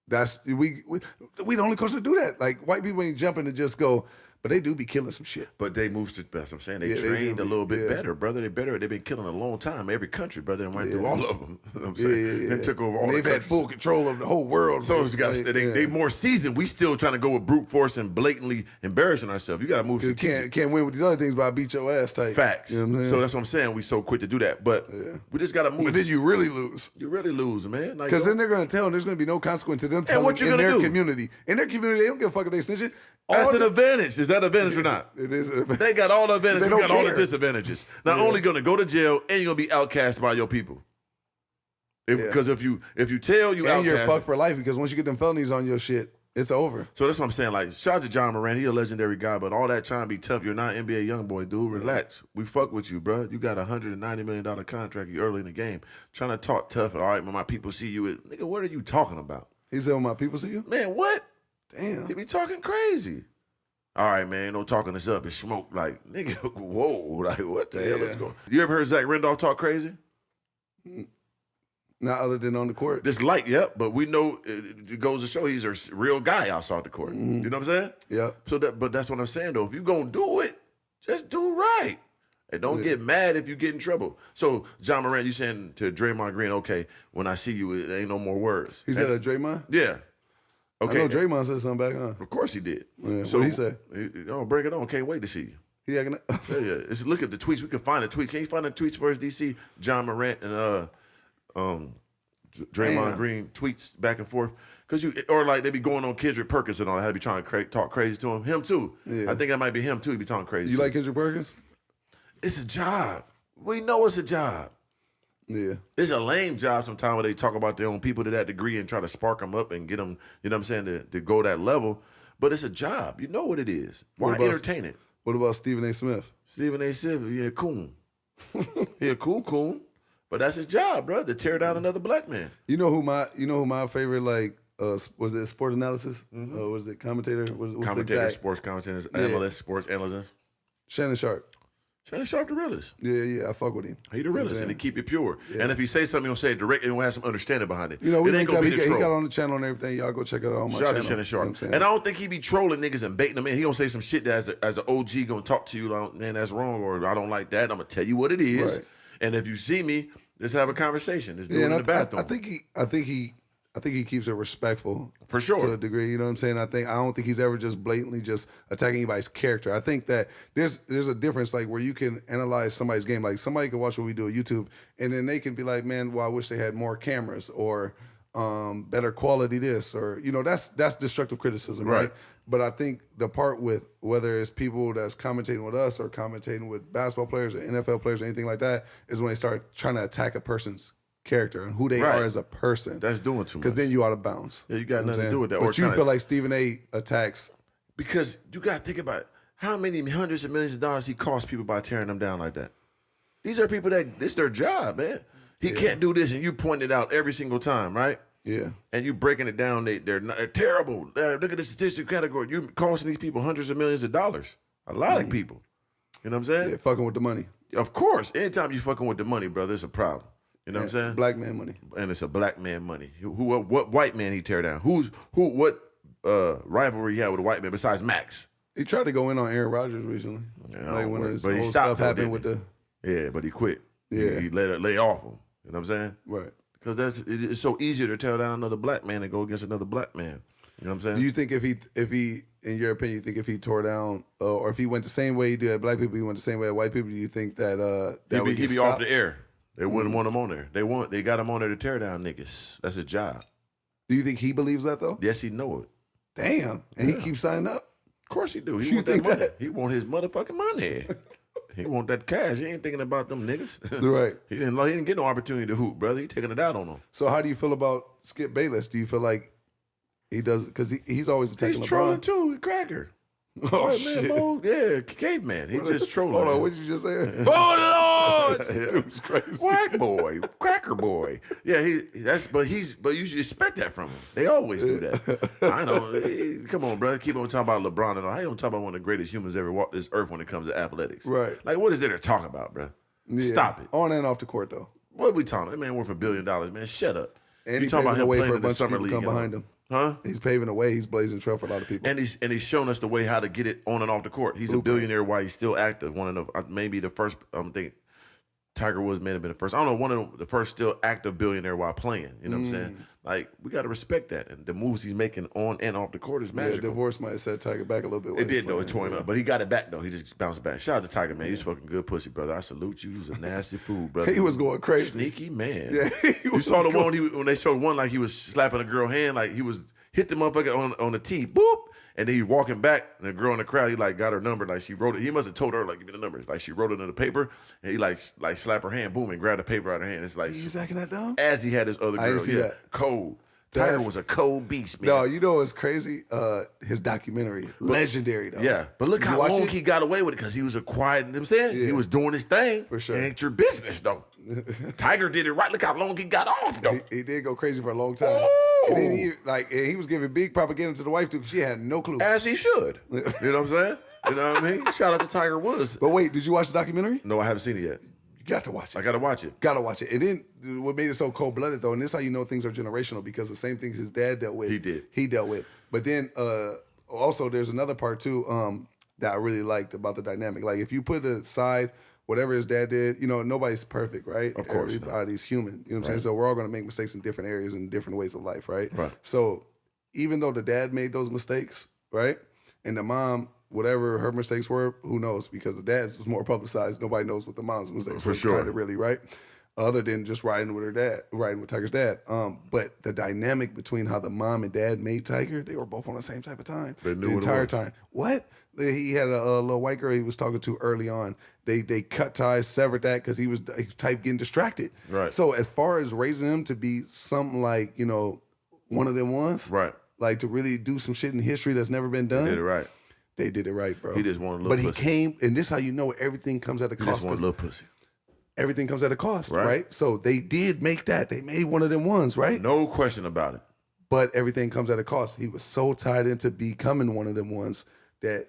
that's we the only culture to do that. Like white people ain't jumping to just go but they do be killing some shit. But they moved to best. I'm saying they Yeah, they trained do. a little bit Yeah. better, brother. They better. They've been killing a long time. Every country, brother, and went through Yeah. all of them. You know what I'm Yeah, saying? yeah. And took over all And the they've had countries. full control of the whole world. So bro. you got to Like, they more seasoned. We still trying to go with brute force and blatantly embarrassing ourselves. You got to move. You can't win with these other things, but I beat your ass type. Facts. You know what I'm So saying? that's what I'm saying. We so quick to do that, but we just got to move. But then you really lose. You really lose, man. Like, Because then they're going to tell, and there's going to be no consequence to them telling what you in gonna their do? community. In their community, they don't give a fuck if they snitch it. that's an advantage. Is that an advantage or not? It is. They got all the advantages. They We don't got all the care. disadvantages. Not only going to go to jail, and you're going to be outcast by your people. Because if you tell you And you're outcast, fucked for life because once you get them felonies on your shit, it's over. so that's what I'm saying. Like, shout out to John Moran. He a legendary guy, but all that trying to be tough. You're not an NBA young boy, dude. Relax. We fuck with you, bro. You got a $190 million contract. You early in the game. Trying to talk tough. And all right, when my people see you, nigga, what are you talking about? He said, when my people see you? Man, what? Damn. He be talking crazy. All right, man, ain't no talking this up. It's smoke. Like, nigga, whoa. Like, what the hell is going on? You ever heard Zach Randolph talk crazy? Not other than on the court. This light, yep. But we know it goes to show he's a real guy outside the court. You know what I'm saying? Yeah. So but that's what I'm saying though. If you gonna do it, just do right. And don't get mad if you get in trouble. So John Moran, you saying to Draymond Green, okay, when I see you, it ain't no more words. He said that Draymond? Yeah. Okay. I know Draymond said something back on. Of course he did. Yeah, So what'd he say? Oh, bring it on. Can't wait to see you. He acting Yeah, yeah. Look at the tweets. We can find the tweet. Can you find the tweets for us, DC? John Morant and Draymond Damn. Green tweets back and forth. Or like they be going on Kendrick Perkins and all that. They be trying to talk crazy to him. Him too. Yeah. I think that might be him too. He be talking crazy. You too. like Kendrick Perkins? It's a job. We know it's a job. Yeah. It's a lame job sometimes where they talk about their own people to that degree and try to spark them up and get them, you know what I'm saying, to go that level. But it's a job. You know what it is. Why What about- entertain it? What about Stephen A. Smith? Stephen A. Smith, he a coon. He a coon. But that's his job, bro, to tear down another black man. You know who my favorite was it sport analysis? Was it commentator? What's the Commentators, exact? sports commentators, Yeah. analysts, sports analysts. Shannon Sharp. Shannon Sharp the realest. Yeah, I fuck with him. He the realest, and he keep it pure. And if he say something, he'll say it directly and we'll have some understanding behind it. You know, we it ain't linked gonna up. be He the got troll. on the channel and everything. Y'all go check it out on my Shout out channel. to Shannon Sharp. You know what I'm saying? And I don't think he be trolling niggas and baiting them in. He gonna say some shit that as an OG gonna talk to you like, man, that's wrong, or I don't like that. I'm gonna tell you what it is. Right. And if you see me, let's have a conversation. Let's do it and in the bathroom. I think he keeps it respectful For sure. to a degree. You know what I'm saying? I don't think he's ever just blatantly just attacking anybody's character. I think that there's a difference like where you can analyze somebody's game. Like somebody can watch what we do on YouTube and then they can be like, man, well, I wish they had more cameras or better quality this, or you know, that's destructive criticism, right? But I think the part with whether it's people that's commentating with us or commentating with basketball players or NFL players or anything like that is when they start trying to attack a person's character and who they Right. are as a person. That's doing too much. Because then you out of bounds. Yeah, you got know what nothing I'm to do with that. But Or you tryna- feel like Stephen A. attacks. Because you got to think about how many hundreds of millions of dollars he costs people by tearing them down like that. These are people that it's their job, man. He can't do this, and you point it out every single time, right? Yeah. And you breaking it down. They're terrible. Look at the statistic category. You costing these people hundreds of millions of dollars. A lot of people. You know what I'm saying? Yeah, fucking with the money. Of course. Anytime you fucking with the money, brother, it's a problem. You know what I'm saying? Black man money. And it's a black man money. What white man he tear down? What rivalry he had with a white man besides Max? He tried to go in on Aaron Rodgers recently. Yeah, like when his but he whole stopped stuff though, happened didn't with he? the Yeah, but he quit. Yeah. He let it lay off him. You know what I'm saying? right. Because it's so easier to tear down another black man and go against another black man. You know what I'm saying? Do you think if he, in your opinion, you think if he tore down or if he went the same way he did at black people, he went the same way at white people? Do you think that that would He'd get be off stopped? the air. They wouldn't want him on there. They got him on there to tear down niggas. That's his job. Do you think he believes that though? Yes, he know it. Damn, and he keeps signing up. Of course he do. He You want that think money. that? He want his motherfucking money. He want that cash. He ain't thinking about them niggas. Right. He didn't get no opportunity to hoop, brother. He taking it out on them. So how do you feel about Skip Bayless? Do you feel like he does because he's always attacking He's LeBron? trolling too. He cracker. Oh Right, shit! man, Mo, yeah, caveman. He just trolling. Hold on, what did you just say? Oh Lord, This dude's crazy. white boy, cracker boy. Yeah, but you should expect that from him. They always do that. I know. Come on, brother. Keep on talking about LeBron and all. How you don't talk about one of the greatest humans ever walked this earth when it comes to athletics? Right. Like, what is there to talk about, bro? Yeah. Stop it. On and off the court though. What are we talking about? That man worth $1 billion, man. Shut up. And You he talking paved about the him way playing for a in the bunch of summer people league? to come and all. behind him. Huh? He's paving the way. He's blazing the trail for a lot of people. And he's shown us the way how to get it on and off the court. He's a billionaire while he's still active. One of the maybe the first. I think Tiger Woods may have been the first. I don't know, one of the first still active billionaire while playing. You know what I'm saying? Like, we got to respect that. And the moves he's making on and off the court is magical. Yeah, divorce might have set Tiger back a little bit. It did, though. It tore him up. But he got it back, though. He just bounced back. Shout out to Tiger, man. He's fucking good pussy, brother. I salute you. He's a nasty fool, brother. He was going crazy. Sneaky man. Yeah, you saw the one when they showed one like he was slapping a girl hand, like he was hit the motherfucker on the tee, boop. And then he walking back, and the girl in the crowd, he like got her number, like she wrote it. He must have told her, like, give me the number. Like she wrote it on the paper, and he like slap her hand, boom, and grabbed the paper out of her hand. It's like He's acting that dumb? as he had his other girl. I didn't see that. Cold. Tiger was a cold beast, man. No, you know what's crazy? His documentary, legendary though. Yeah, but look Did you how watch long it? he got away with it because he was a quiet. You know what I'm saying? Yeah. He was doing his thing. For sure. It ain't your business though. Tiger did it right. Look how long he got off though. He did go crazy for a long time. Oh. And then he was giving big propaganda to the wife too, because she had no clue. As he should. You know what I'm saying? You know what I mean? Shout out to Tiger Woods. But wait, did you watch the documentary? No, I haven't seen it yet. You got to watch it. I gotta watch it. Gotta watch it. And then what made it so cold blooded though, and this is how you know things are generational, because the same things his dad dealt with, he dealt with. But then also there's another part too that I really liked about the dynamic. Like if you put aside whatever his dad did, you know, nobody's perfect, right? Of course. Everybody's human. You know what I'm saying? So we're all gonna make mistakes in different areas and different ways of life, right? Right. So even though the dad made those mistakes, right? And the mom, whatever her mistakes were, who knows? Because the dad's was more publicized. Nobody knows what the mom's mistakes were. For sure. Kinda really, right? Other than just riding with Tiger's dad. But the dynamic between how the mom and dad made Tiger, they were both on the same type of time. They knew the what it entire was. time. What? He had a little white girl he was talking to early on. They cut ties, severed that because he was type getting distracted. Right. So as far as raising him to be something like, you know, one of them ones. Right. Like to really do some shit in history that's never been done. Did it right. They did it right, bro. He just wanted a little But pussy. he came, and this is how you know everything comes at a He cost. just wanted a 'cause little pussy. everything comes at a cost, Right. right? So they did make that. They made one of them ones, right? No question about it. But everything comes at a cost. He was so tied into becoming one of them ones that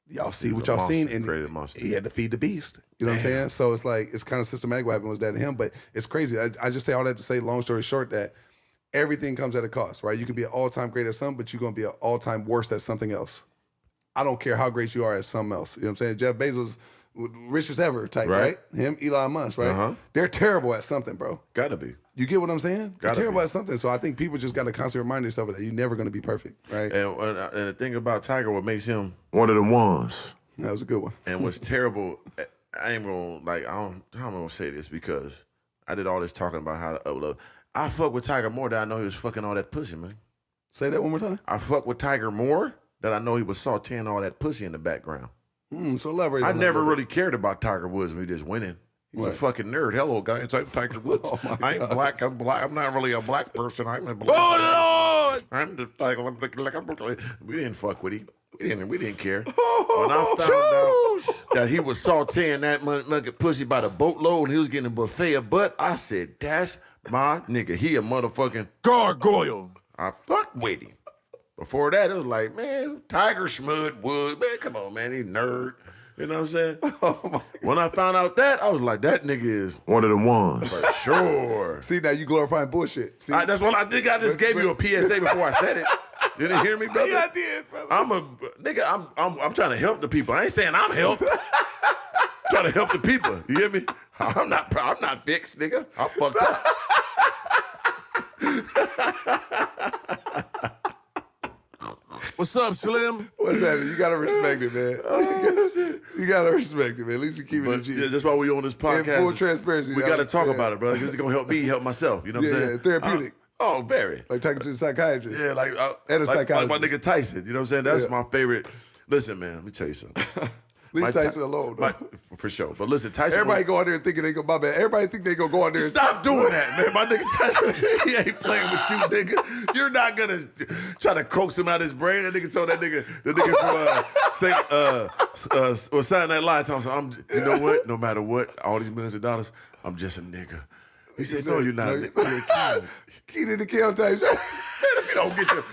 y'all see He what was y'all a monster, seen, and created a monster. he had to feed the beast. You know what I'm saying? So it's like it's kind of systematic what happened was that to him, but it's crazy. I just say all that to say, long story short, that everything comes at a cost, right? You can be an all-time great at something, but you're gonna be an all-time worse at something else. I don't care how great you are at something else. You know what I'm saying? Jeff Bezos, richest ever type, Right. right? Him, Elon Musk, right? Uh-huh. They're terrible at something, bro. Gotta be. You get what I'm saying? They're Gotta terrible be. at something. So I think people just got to constantly remind themselves that you're never going to be perfect, right? And the thing about Tiger, what makes him one of the ones, That was a good one. and what's terrible, I ain't gonna like. How am I gonna say this? Because I did all this talking about how to upload. I fuck with Tiger more than I know he was fucking all that pussy, man. Say that one more time. I fuck with Tiger more than I know he was sauteing all that pussy in the background. So elaborate. I on that never a little really cared about Tiger Woods when he just winning. He's a Right. fucking nerd. Hello, guys. I'm Tiger Woods. Oh, my I ain't God. black. I'm black. I'm not really a black person. I'm a black. Oh Lord! I'm just like we didn't fuck with him. We didn't care. When I found out that he was sauteing that motherfucking pussy by the boatload and he was getting a buffet of butt, I said, "That's my nigga. He a motherfucking gargoyle." I fucked with him. Before that, it was like, man, Tiger Schmud Wood, man, come on, man, he nerd. You know what I'm saying? When I found out that, I was like, that nigga is one of the ones. For sure. See, now you glorifying bullshit. See, That's what I think. I just gave you a PSA before I said it. You didn't hear me, brother? Yeah, I did, brother. I'm trying to help the people. I ain't saying I'm help. Trying to help the people. You hear me? I'm not fixed, nigga. I'm fucked up. What's up, Slim? What's that? You gotta respect it, man. You gotta respect it, man. At least you keep it a But G. yeah, that's why we on this podcast. In full transparency. We got to talk yeah. about it, brother. Because it's gonna help me help myself. You know what I'm Yeah, saying? yeah, therapeutic. Oh, very. Like talking to the psychiatrist. Yeah, like And a like my psychologist. nigga Tyson. You know what I'm saying? That's Yeah. my favorite. Listen, man, let me tell you something. Leave My Tyson Ty- alone. my- for sure. But listen, Tyson. Everybody go out there thinking they go, my bad. Everybody think they gonna go out there. and- Stop doing that, man. My nigga Tyson, he ain't playing with you, nigga. You're not gonna try to coax him out of his brain. That nigga told the nigga from sign that lie. Told him, you know what? No matter what, all these millions of dollars, I'm just a nigga. He said, no, you're not a nigga. You're a king. Key to the kill type shit. If you don't get your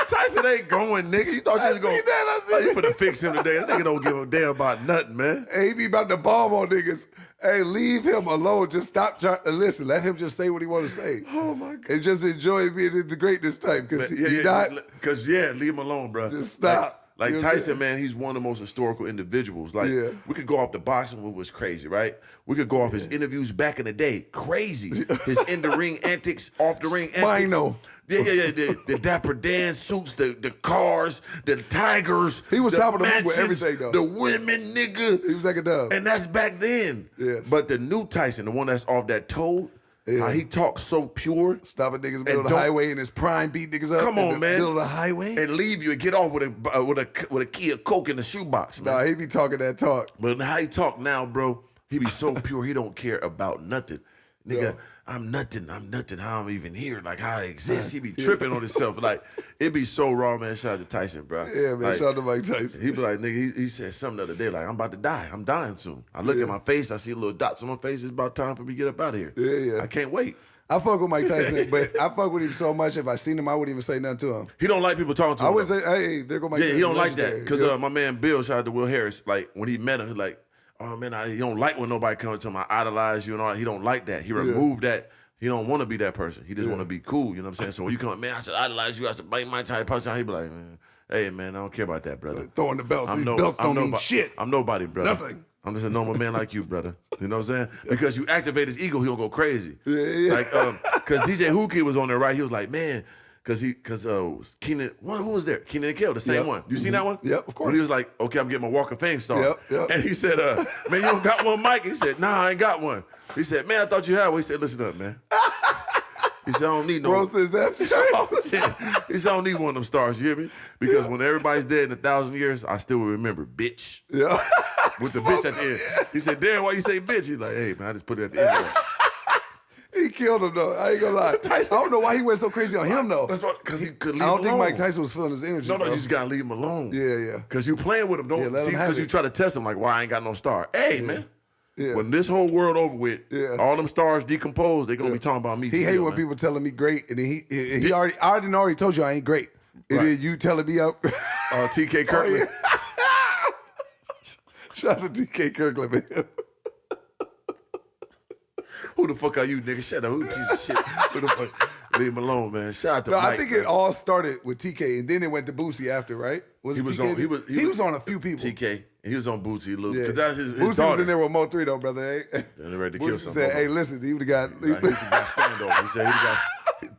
Tyson ain't going, nigga. You thought you was going. I Oh, you seen that. finna fix him today. That nigga don't give a damn about nothing, man. Hey, he be about to bomb on niggas. Hey, leave him alone. Just stop trying to listen. Let him just say what he want to say. Oh my god. And just enjoy being in the greatness type. Because he not. Because leave him alone, bro. Just stop. Like You know what I'm Tyson, saying? man, he's one of the most historical individuals. Like, Yeah. we could go off the boxing, which was crazy, right? We could go off his interviews back in the day, crazy. His in the ring antics, off the ring antics. Spino. Yeah. The Dapper Dan suits, the cars, the tigers. He was the top of the move with mansions, everything, though. The women, nigga. He was like a dub. And that's back then. Yes. But the new Tyson, the one that's off that toad, how he talks so pure. Stopping niggas in the middle of the don't- highway in his prime, beat niggas up. Come in on, the man. middle of the highway. And leave you and get off with a key of coke in the shoebox, man. Nah, he be talking that talk. But how he talk now, bro, he be so pure, he don't care about nothing. Nigga, Yeah. I'm nothing, how I'm even here, like how I exist. He be tripping on himself. Like, it be so raw, man. Shout out to Tyson, bro. Yeah, man. Like, Shout out to Mike Tyson. he be like, nigga, he said something the other day, like, I'm about to die. I'm dying soon. I look at my face, I see little dots on my face. It's about time for me to get up out of here. Yeah. I can't wait. I fuck with Mike Tyson, but I fuck with him so much. If I seen him, I wouldn't even say nothing to him. He don't like people talking to him. I would though. say, hey, there go Mike Yeah, Tyson. he don't like that. legendary. Because Yeah. my man Bill, shout out to Will Harris, like, when he met him, he's like, oh, man, he don't like when nobody comes to him. I idolize you and all that. He don't like that. He removed that. He don't want to be that person. He just want to be cool, you know what I'm saying? So when you come, man, I should idolize you. I should bite my type person. He be like, man, hey, man, I don't care about that, brother. Throwing the belts. I'm These belts don't mean nobody. shit. I'm nobody, brother. Nothing. I'm just a normal man like you, brother. You know what I'm saying? Because you activate his ego, he'll go crazy. Yeah. Like, because DJ Hookie was on there, right? He was like, man, because Keenan, who was there? Keenan and Kel, the same Yep. one. You seen that one? Yep, of course. When he was like, okay, I'm getting my Walk of Fame star. Yep. And he said, man, you don't got one, Mike? He said, nah, I ain't got one. He said, man, I thought you had one. He said, listen up, man. He said, I don't need no. Bro says that's He said, I don't need one of them stars, you hear me? Because when everybody's dead in 1,000 years, I still will remember, bitch. Yeah. With the bitch at the end. He said, damn, why you say bitch? He's like, hey, man, I just put it at the end of it. He killed him though. I ain't gonna lie. I don't know why he went so crazy on him though. That's what, because he could leave I don't him think alone. Mike Tyson was feeling his energy. No, bro. you just gotta leave him alone. Yeah. Because you playing with him. Don't Yeah, let him see, have because you it. try to test him, like, why I ain't got no star. Hey, man. Yeah. When this whole world over with, Yeah. all them stars decompose, they're gonna be talking about me. He still, hate when man. people telling me great, and then he already told you I ain't great, and then you telling me up. TK Kirkland. Shout out to TK Kirkland, man. Who the fuck are you, nigga? Shut up. Who piece of shit? Who the fuck? Leave him alone, man. Shout out to No, Mike. I think man. it all started with TK, and then it went to Boosie after, right? Was He it was TK? on. He was on a few people. TK. He was on Bootsy a little. Yeah. Because that's his Boosie daughter. was in there with Mo 3 though, brother. Eh? And they ready to kill Boosie somebody. said, "Hey, listen, he would have got." Like, he got stand over. He said he got.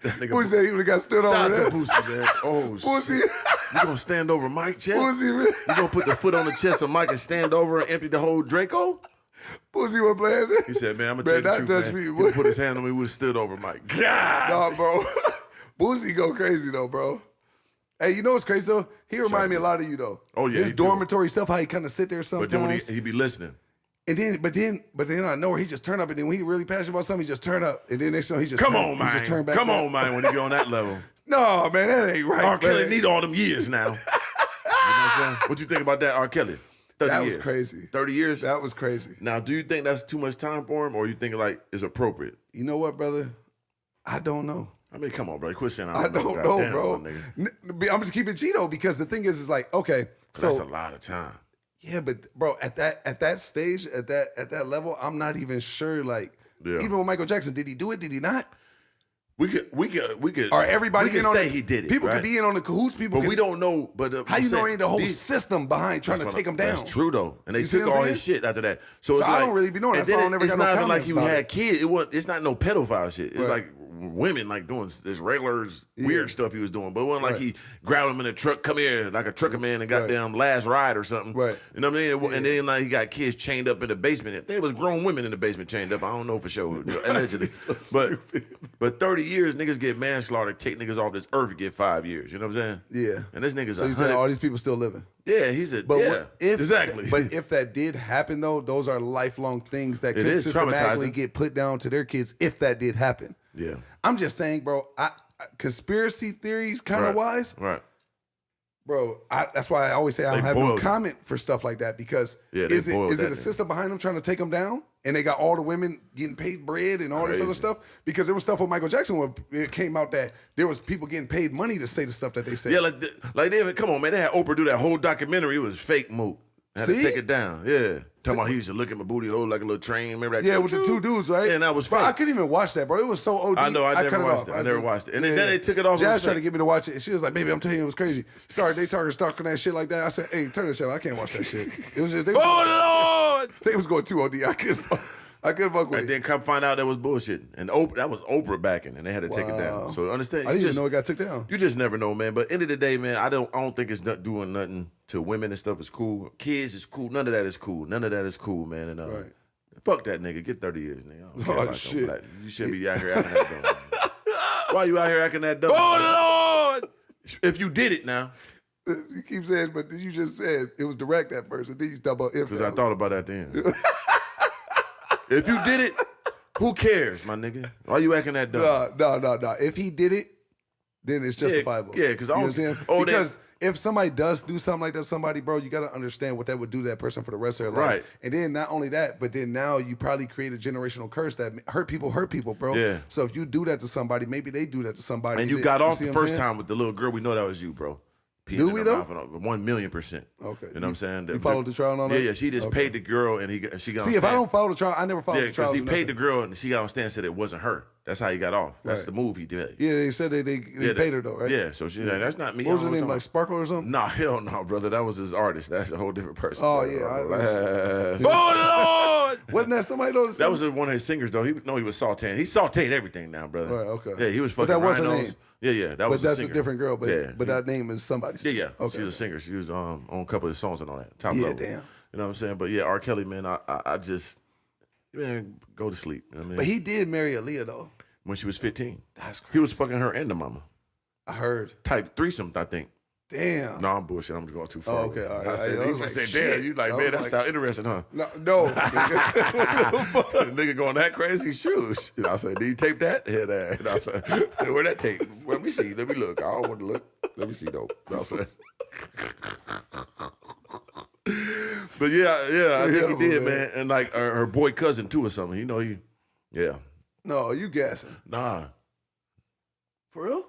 That nigga. Boosie said he would have got stood Shout over out there. to Boosie, man. Oh, Boosie, shit. You gonna stand over Mike, Chet? Boosie, really- You gonna put the foot on the chest of Mike and stand over and empty the whole Draco? Boosie was playing. He said, man, I'm gonna tell you not the touch truth, man. me. He would've put his hand on me, would have stood over Mike. God. Nah, bro. Boosie go crazy though, bro. Hey, you know what's crazy though? He remind me a lot of you though. Oh, yeah, his he do. dormitory stuff, how he kind of sit there But sometimes. then when he be listening. And then, but then I know where he just turn up, and then when he really passionate about something, he just turn up, and then next thing he just Come turn, on, he just turn man. back Come down. on, man, when you get on that level. No, man, that ain't right. R. Kelly man. need all them years now. You know what I'm saying? What you think about that, R. Kelly? 30 That years. was crazy. 30 years? That was crazy. Now, do you think that's too much time for him, or you think like it's appropriate? You know what, brother? I don't know. I mean, come on, bro. Quit saying I don't know, Goddamn, bro. my nigga. I'm just keeping Cheeto because the thing is like, okay, That's a so lot of time. yeah, but bro, at that stage, at that level, I'm not even sure. Like, Yeah. even with Michael Jackson, did he do it? Did he not? We could. Or everybody we could in on say the, he did it. People right? could be in on the cahoots. People, but could, we don't know. But How you know ain't the whole these- system behind trying to That's take what him down? That's true though, and they You see took what I'm all saying? his shit after that. So, it's I like, don't really be knowing. and That's why I then don't never it's got no not even comment like he about had it. kids. It's not no pedophile shit. It's Right. like women like doing this regular weird stuff he was doing. But it wasn't like Right. he grabbed him in a truck, come here, like a trucker man, and goddamn last ride or something. Right. You know what I mean? And then like he got kids chained up in the basement. There was grown women in the basement chained up. I don't know for sure, allegedly. But 30 years, niggas get manslaughter, take niggas off this earth, get 5 years. You know what I'm saying? Yeah. And this nigga's So you 100. saying all these people still living? Yeah, he's a But yeah. what, if exactly. But if that did happen though, those are lifelong things that It could is systematically traumatizing. get put down to their kids if that did happen. yeah. I'm just saying, bro. Conspiracy theories kind of wise, Right. bro. That's why I always say I don't They have no boiled it. comment for stuff like that because Yeah, they is boiled it that a nigga. system behind them trying to take them down? and they got all the women getting paid bread and all this other Crazy. stuff because there was stuff with Michael Jackson where it came out that there was people getting paid money to say the stuff that they said. Yeah, like they come on, man. They had Oprah do that whole documentary. It was fake moot. Had to See? take it down. Yeah. Talking about he used to look at my booty hole like a little train. Remember that? Yeah, with the two dudes, right? Yeah, and that was Bro, fake. I couldn't even watch that, bro. It was so OD. I know, I never cut watched it. off. I never watched it. And then they took it off. Jazz It tried to was get me to watch it. And she was like, baby, I'm telling you, it was crazy. They started talking that shit like that. I said, hey, turn the show. I can't watch that shit. It was just, Oh, Lord! they was going too OD. I couldn't fuck with And it. then come find out that was bullshit. And that was Oprah backing, and they had to take it down. So understand? I didn't you even know it got took down. You just never know, man. But end of the day, man, I don't think it's not doing nothing to women and stuff is cool. Kids is cool. None of that is cool. None of that is cool, man. And Right. fuck that nigga. Get 30 years, nigga. I don't care about shit. no black- You shouldn't be out here acting that dumb. Why you out here acting that dumb? Oh, Lord! If you did it now. You keep saying, but you just said it was direct at first, and then you double if. Because I thought about that then. If you did it, who cares, my nigga? Why you acting that dumb? No. If he did it, then it's justifiable. yeah, 'cause I you know don't- what I'm saying? oh, Because if somebody does do something like that, to somebody, bro, you got to understand what that would do to that person for the rest of their life. Right. And then not only that, but then now you probably create a generational curse that hurt people, bro. Yeah. So if you do that to somebody, maybe they do that to somebody. And you got off see the what I'm first saying? time with the little girl. We know that was you, bro. Peeing Do in we her though? mouth and all- 1,000,000%. Okay. You know what I'm saying? You followed the trial and all Yeah, that? yeah. She just Okay. paid the girl and she got on See, if I stand. don't follow the trial, I never follow Yeah, the trial. because he paid the girl and she got on stand and said it wasn't her. That's how he got off. That's Right. the move he did. Yeah, they said they paid her though, right? Yeah, so she's like, that's not me. What was I her don't know name? what Like Sparkle or something? you're talking about. Nah, hell no, brother. That was his artist. That's a whole different person. Oh, brother. yeah, Oh, Lord! Wasn't that somebody though? That was one of his singers, though. He was sauteing. He sauteed everything now, brother. Right, okay. Yeah, he was But fucking that was her rhinos. name. Yeah, that But was that's a a singer. different girl. But yeah, but that name is somebody's. Yeah. Okay. She was a singer. She was on a couple of his songs and all that. Top Yeah, level. damn. You know what I'm saying? But yeah, R. Kelly, man, I just, man, go to sleep. You know what I mean? But he did marry Aaliyah though. When she was 15. That's crazy. He was fucking her and the mama. I heard. Type threesome, I think. Damn. No, I'm bullshit. I'm going too far. Oh, okay, all right. I said, I he was just like, said, damn, shit. you like, I man, was that like- sound interesting, huh? No. nigga. Nigga going that crazy? Shoes. You know, I said, did you tape that? Yeah, that. You know, I said, hey, where that tape? Let me see. Let me look. I don't want to look. Let me see, though. You know what I'm saying? But yeah, I think he did, man. And like her boy cousin, too, or something. You know, yeah. No, you gassing. Nah. For real?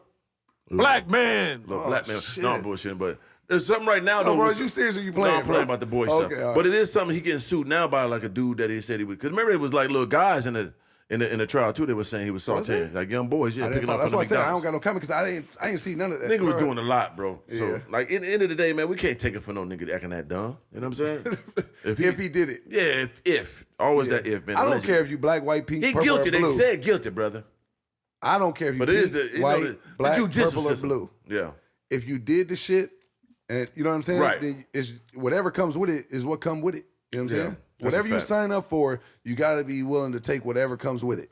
Black man. Look, Oh, black man. shit. No, I'm bullshitting, but there's something right now, though. No, bro, with- you serious or you No, playing? I'm playing bro? about the boy Okay, stuff. all right. But it is something he getting sued now by like a dude that he said he would. Because remember, it was like little guys in the trial too. They were saying he was Was sauteing, it? like young boys, yeah, I didn't picking follow. up That's from why I the said I don't McDonald's. got no comment because I didn't see none of that. Nigga was bro. doing a lot, bro. Yeah. So, like, in the end of the day, man, we can't take it for no nigga acting that dumb. You know what I'm saying? If he did it. Yeah, if. Always Yeah. that if, man. I don't allegedly. care if you black, white, pink, He purple, guilty. or They blue. said guilty, brother. I don't care if you But it is pink, the, you white, know, the black, judicial purple, or system. blue. Yeah. If you did the shit, and you know what I'm saying, Right. then it's whatever comes with it is what come with it. You know what I'm Yeah, saying? that's Whatever a you fact. sign up for, you got to be willing to take whatever comes with it.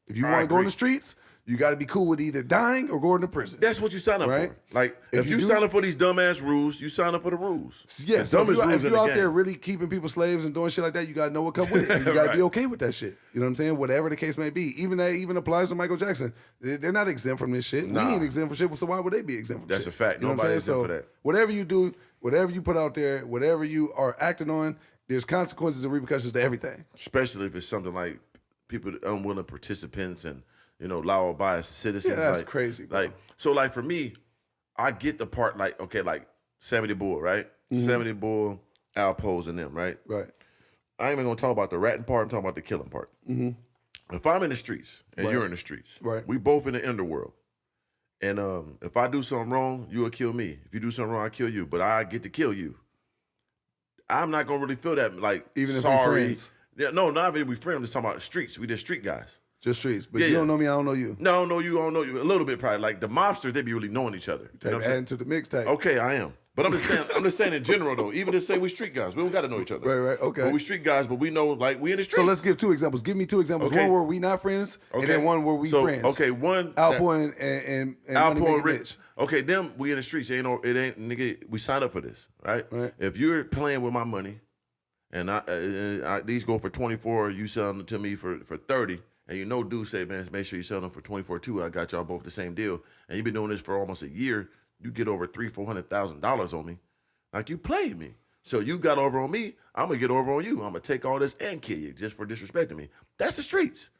If you I want to go in agree. the streets, you got to be cool with either dying or going to prison. That's what you sign up Right. for. Like, If if you you do- sign up for these dumbass rules, you sign up for the rules. Yeah, the so dumbest if rules you're in the out game. there really keeping people slaves and doing shit like that, you got to know what comes with it. And you got to be Right. okay with that shit. You know what I'm saying? Whatever the case may be. Even that even applies to Michael Jackson. They're not exempt from this shit. Nah. We ain't exempt from shit, so why would they be exempt from That's shit? a fact. You know what I'm Nobody's saying? exempt So for that. whatever you do, whatever you put out there, whatever you are acting on, there's consequences and repercussions to everything. Especially if it's something like people unwilling participants and law-abiding citizens. Yeah, that's like, crazy, bro. Like so, like for me, I get the part like okay, like Sammy the Bull, right? Sammy the Bull, Al Pose, and them, right? Right. I ain't even gonna talk about the ratting part. I'm talking about the killing part. If I'm in the streets and you're in the streets, Right. we both in the underworld. And if I do something wrong, you'll kill me. If you do something wrong, I kill you. But I get to kill you. I'm not gonna really feel that like Even if we sorry. friends? Yeah, no, not even we friends. I'm just talking about streets. We just street guys. Just streets. But Yeah, you yeah. don't know me, I don't know you. No, no, you don't know you a little bit probably. Like the mobsters, they be really knowing each other. You know Type what I'm saying? adding to the mixtape. Okay, I am. But I'm just saying in general though. Even to say we street guys, we don't got to know each other. Right, okay. But we street guys, but we know like we in the streets. So let's give two examples. Give me two examples. Okay. One where we not friends, and then one where we so, friends. Okay, one Alpo and Money Alpo Making and Rich. Mitch. Okay, them we in the streets. It ain't nigga. We signed up for this, right? Right. If you're playing with my money, and these go for 24, you sell them to me for 30, and dude say, man, make sure you sell them for 24 too. I got y'all both the same deal, and you've been doing this for almost a year. You get over $300,000-$400,000 on me, like you played me. So you got over on me, I'm gonna get over on you. I'm gonna take all this and kill you just for disrespecting me. That's the streets.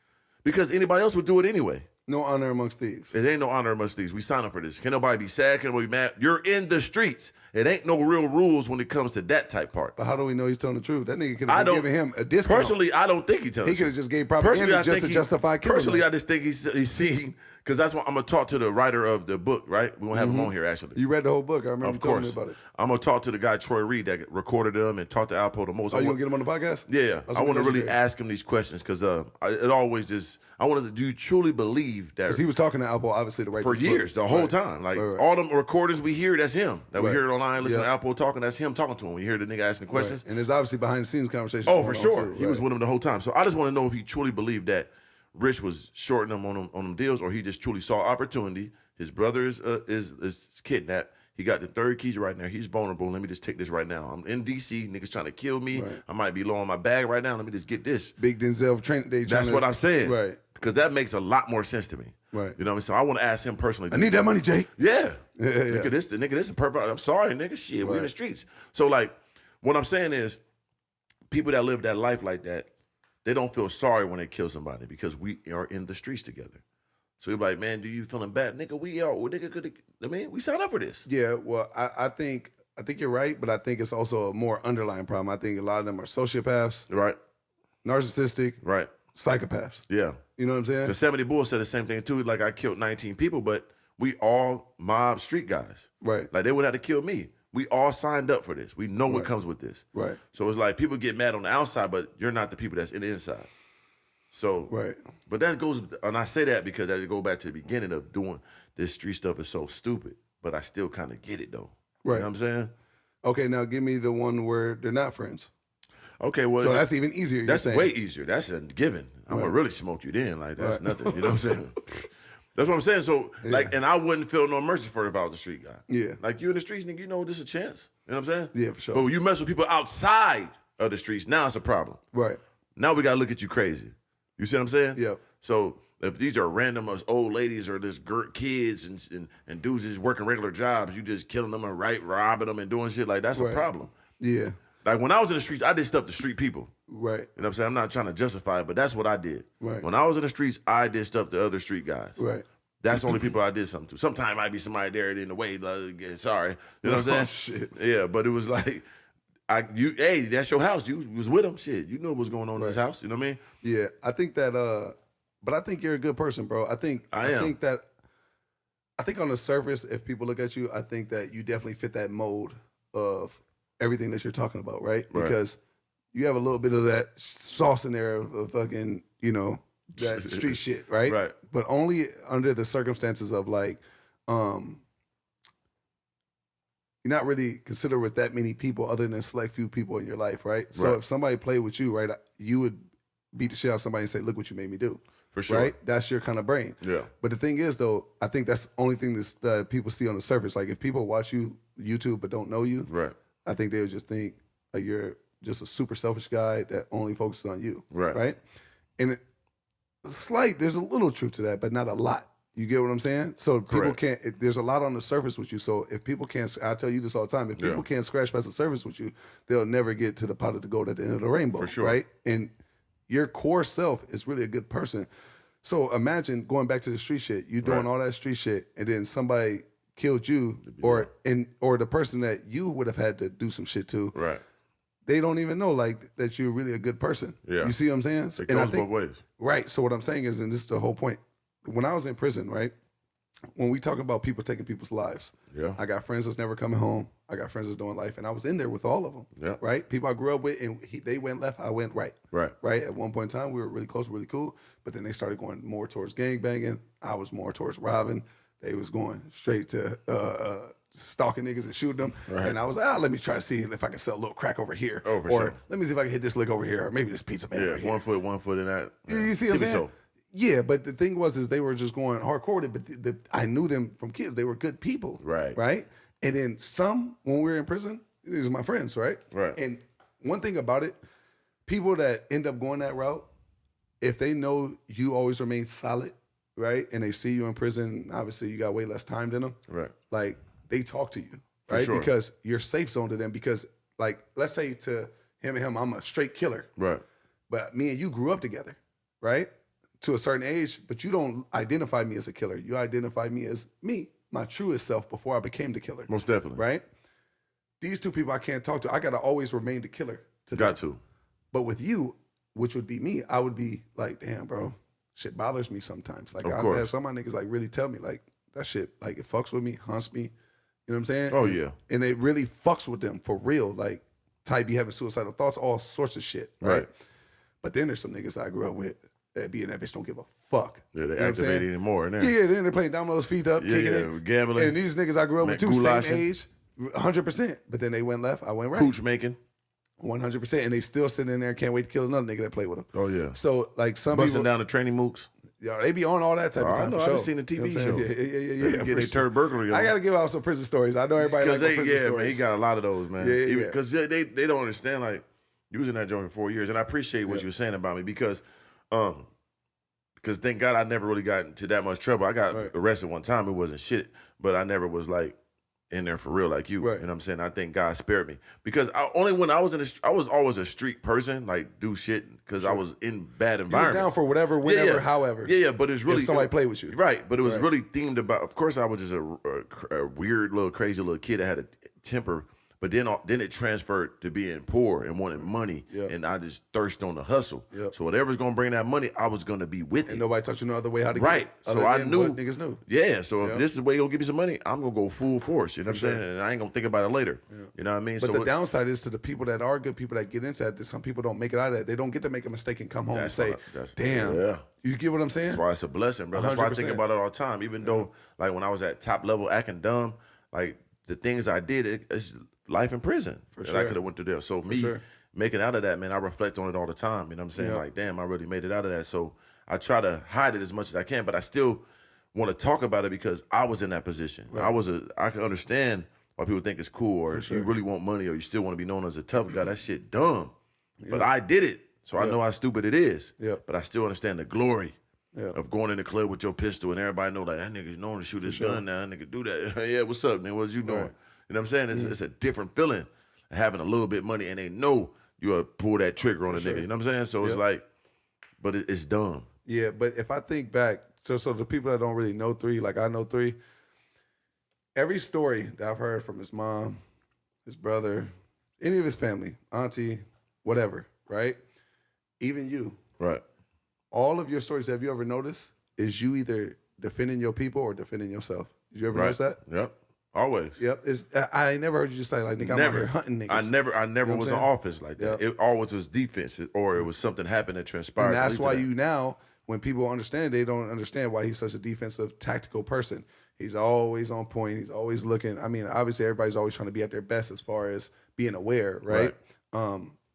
Because anybody else would do it anyway. No honor amongst thieves. It ain't no honor amongst thieves. We sign up for this. Can nobody be sad? Can nobody be mad? You're in the streets. It ain't no real rules when it comes to that type part. But how do we know he's telling the truth? That nigga could I have don't- given him a discount. Personally, I don't think he tells. He the could have truth. just gave propaganda just to justify killing Personally, him. I just think he's seen, because that's what I'm going to talk to the writer of the book, right? We're going to have him on here, actually. You read the whole book. I remember Of you telling me course. about it. I'm going to talk to the guy, Troy Reed, that recorded him and talked to Alpo the most. Oh, you going to get him on the podcast? Yeah, That's I what want to we really did. ask him these questions because it always just, I wanted to, do you truly believe that? Because he was talking to Alpo, obviously, to write For this book. years, the whole Right. time. Like, Right. all them recordings we hear, that's him. That we Right. hear it online, listen Yeah. to Alpo talking, that's him talking to him. You hear the nigga asking questions. Right. And there's obviously behind the scenes conversations. Oh, going for on, sure. too. He was Right. with him the whole time. So I just want to know if he truly believed that Rich was shorting him on them deals, or he just truly saw opportunity. His brother is kidnapped. He got the third keys right now. He's vulnerable. Let me just take this right now. I'm in DC. Niggas trying to kill me. Right. I might be low on my bag right now. Let me just get this. Big Denzel training day. That's what I'm saying. Right. Because that makes a lot more sense to me. Right. You know what I mean? So I want to ask him personally. I need that money, Jake. Yeah. Yeah. Nigga, this is purpose. I'm sorry, nigga. Shit, we in the Right. streets. So, like, what I'm saying is, people that live that life like that, they don't feel sorry when they kill somebody because we are in the streets together. So you're like, man, do you feeling bad? Nigga, we are. Well, nigga, we signed up for this. Yeah, well, I think you're right, but I think it's also a more underlying problem. I think a lot of them are sociopaths, Right? narcissistic, Right. psychopaths. Yeah. You know what I'm saying? The 70 Bull said the same thing too. Like, I killed 19 people, but we all mob street guys. Right. Like, they would have to kill me. We all signed up for this. We know what comes with this. Right. So it's like people get mad on the outside, but you're not the people that's in the inside. So, Right. But that goes, and I say that because I go back to the beginning of doing this street stuff is so stupid, but I still kind of get it though. Right. You know what I'm saying? Okay, now give me the one where they're not friends. Okay, well, So that's even easier. You're that's saying. way easier. That's a given. I'm gonna really smoke you then. Like, that's Right. nothing. You know what I'm saying? That's what I'm saying. So, like, and I wouldn't feel no mercy for it if I was a street guy. Yeah. Like, you in the streets, nigga, you know this is a chance. You know what I'm saying? Yeah, for sure. But when you mess with people outside of the streets, now it's a problem. Right. Now we gotta look at you crazy. You see what I'm saying? Yep. So if these are random as old ladies or just kids and dudes just working regular jobs, you just killing them and robbing them and doing shit, like, that's a Right. problem. Yeah. Like, when I was in the streets, I did stuff to street people. Right. You know what I'm saying? I'm not trying to justify it, but that's what I did. Right. When I was in the streets, I did stuff to other street guys. Right. That's the only people I did something to. Sometimes might be somebody there in the way, like, sorry. You know what I'm Oh, saying? shit. Yeah, but it was like, hey, that's your house. You was with them. Shit, you know what's going on in this house. You know what I mean? Yeah. I think that but I think you're a good person, bro. I think I am. I think on the surface, if people look at you, I think that you definitely fit that mold of everything that you're talking about, right? Right. Because you have a little bit of that sauce in there of fucking, you know, that street shit, right? Right. But only under the circumstances of like, you're not really considered with that many people other than a select few people in your life, right? So Right. if somebody played with you, right, you would beat the shit out of somebody and say, look what you made me do. For sure. Right? That's your kind of brain. Yeah. But the thing is, though, I think that's the only thing that people see on the surface. Like, if people watch you YouTube but don't know you, Right. I think they would just think like you're just a super selfish guy that only focuses on you. Right. Right? And there's a little truth to that, but not a lot. You get what I'm saying? So people Correct. there's a lot on the surface with you. So if people can't, I tell you this all the time, if people can't scratch past the surface with you, they'll never get to the pot of the gold at the end of the rainbow. For sure. Right? And your core self is really a good person. So imagine going back to the street shit, you doing Right. all that street shit, and then somebody killed you, or the person that you would have had to do some shit to. Right. They don't even know like that you're really a good person. Yeah. You see what I'm saying? It And I goes think- both ways. Right. So what I'm saying is, and this is the whole point. When I was in prison, right? When we talk about people taking people's lives, Yeah. I got friends that's never coming home. I got friends that's doing life, and I was in there with all of them. Yeah. Right. People I grew up with, and they went left, I went right. Right. Right. At one point in time, we were really close, really cool. But then they started going more towards gang banging. I was more towards robbing. They was going straight to stalking niggas and shooting them. Right. And I was like, let me try to see if I can sell a little crack over here. Oh, for or sure. let me see if I can hit this lick over here, or maybe this pizza man Yeah. over here. 1 foot in that. You see what I'm tippy saying? toe. Yeah, but the thing was, they were just going hardcore with it. But I knew them from kids; they were good people, Right. Right. And then some, when we were in prison, these are my friends, right? Right. And one thing about it, people that end up going that route, if they know you always remain solid, right, and they see you in prison, obviously you got way less time than them, Right. like they talk to you, right? sure. Because you're safe zone to them. Because like, let's say to him and him, I'm a straight killer. Right. But me and you grew up together, right? To a certain age, but you don't identify me as a killer. You identify me as me, my truest self before I became the killer. Most definitely. Right? These two people I can't talk to. I got to always remain the killer to them. Got to. But with you, which would be me, I would be like, damn, bro, shit bothers me sometimes. Like, Of I course. have some of my niggas like really tell me, like, that shit, like, it fucks with me, haunts me. You know what I'm saying? Oh, yeah. And it really fucks with them for real. Like, type be having suicidal thoughts, all sorts of shit. Right. But then there's some niggas I grew up with that be in that bitch don't give a fuck. Yeah, You they know what I'm activate saying? anymore. Now. Yeah, then they're playing dominoes, feet up, Yeah, kicking yeah, it. gambling. And these niggas I grew up with too, goulashing. same age, 100%. But then they went left, I went right. Cooch making. 100%. And they still sitting in there and can't wait to kill another nigga that play with them. Oh, yeah. So, like, some Busting people, down the training mooks. yeah, they be on all that type Oh, of I time. know, for I sure. done seen the TV You know what I'm show. saying? Yeah. Get for a sure. turd burglary on. I got to give out some prison stories. I know everybody like Because my prison stories. man, he got a lot of those, man. Yeah. Because they don't understand, like, you was in that joint for 4 years. And I appreciate what you were saying about me because thank God I never really got into that much trouble. I got arrested one time. It wasn't shit. But I never was, like, in there for real like you. Right. You know what I'm saying? I think God spared me. Because only when I was I was always a street person, like, do shit because I was in bad You was environments. down for whatever, whenever, however. Yeah, but it's really If somebody played with you. right? But it was really themed about. Of course, I was just a weird little crazy little kid that had a temper. But then it transferred to being poor and wanting money, and I just thirst on the hustle. So whatever's gonna bring that money, I was gonna be with And it. nobody taught you no other way how to Right. get it. So other I than knew what niggas knew. Yeah. So if this is the way you're gonna give me some money, I'm gonna go full force. You know what I'm saying? And I ain't gonna think about it later. You know what I mean? But so the downside is to the people that are good people that get into that, some people don't make it out of that. They don't get to make a mistake and come home and That's say, what damn. yeah. You get what I'm saying? That's why it's a blessing, bro. That's why I think 100%. about it all the time. Even though, like, when I was at top level acting dumb, like, the things I did, it's life in prison that I sure. could have went through there. So me making out of that, man, I reflect on it all the time. You know what I'm saying? Like, damn, I really made it out of that. So I try to hide it as much as I can, but I still want to talk about it because I was in that position. I can understand why people think it's cool, or if you really want money, or you still want to be known as a tough guy. That shit dumb. But I did it, so I know how stupid it is. But I still understand the glory of going in the club with your pistol and everybody know, like, that nigga's known to shoot his gun now. That nigga do that. Yeah, what's up, man? What's you doing? You know what I'm saying? It's a different feeling having a little bit of money and they know you'll pull that trigger on a nigga. You know what I'm saying? So it's like, but it's dumb. Yeah, but if I think back, so the people that don't really know 3, like I know 3, every story that I've heard from his mom, his brother, any of his family, auntie, whatever, right? Even you, Right. all of your stories, have you ever noticed, is you either defending your people or defending yourself? Did you ever notice that? Yep. Always. Yep. I ain't never heard you just say, like, nigga, I'm out here hunting niggas. I never You know what was I'm in saying? office like that. It always was defense, or it was something happened that transpired. And to that's lead to why that. you now, when people understand, they don't understand why he's such a defensive, tactical person. He's always on point. He's always looking. I mean, obviously, everybody's always trying to be at their best as far as being aware, right?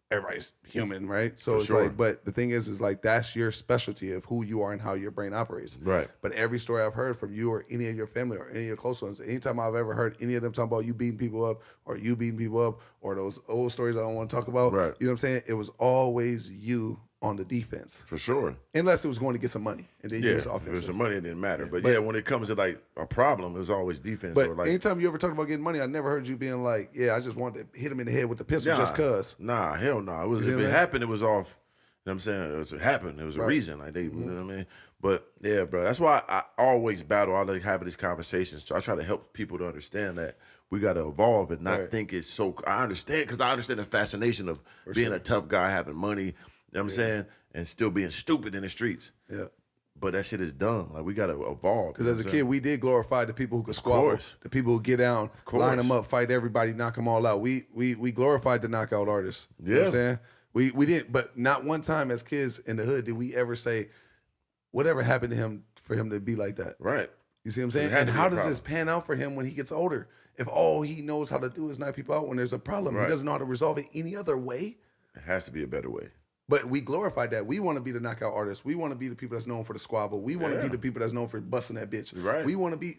Everybody's human, right? So it's sure. like, but the thing is like that's your specialty of who you are and how your brain operates. Right. But every story I've heard from you or any of your family or any of your close ones, anytime I've ever heard any of them talking about you beating people up or you beating people up or those old stories I don't want to talk about, Right. you know what I'm saying? It was always you on the defense. For sure. Unless it was going to get some money, and then you Yeah. was If it was offensive. some money, it didn't matter. But yeah, when it comes to like a problem, it was always defense. But or like, anytime you ever talk about getting money, I never heard you being like, "Yeah, I just wanted to hit him in the head with the pistol just cause." Nah, hell no. It was, see if what it I mean? happened, it was off. You know what I'm saying? It happened. It was a reason. Like they, you know what I mean? But yeah, bro, that's why I always battle. I like having these conversations. So I try to help people to understand that we got to evolve and not think it's so. I understand because I understand the fascination of being a tough guy, having money. You know what I'm saying? And still being stupid in the streets. Yeah. But that shit is dumb. Like we got to evolve. Because as a kid, we did glorify the people who could squabble, course. the people who get down, course. line them up, fight everybody, knock them all out. We glorified the knockout artists. You know what I'm saying? We didn't, but not one time as kids in the hood did we ever say, whatever happened to him for him to be like that. Right. You see what I'm saying? It had And to be how a does problem. this pan out for him when he gets older? If all he knows how to do is knock people out when there's a problem, Right. he doesn't know how to resolve it any other way. It has to be a better way. But we glorified that. We want to be the knockout artists. We want to be the people that's known for the squabble. We want to Yeah. be the people that's known for busting that bitch. Right. We want to be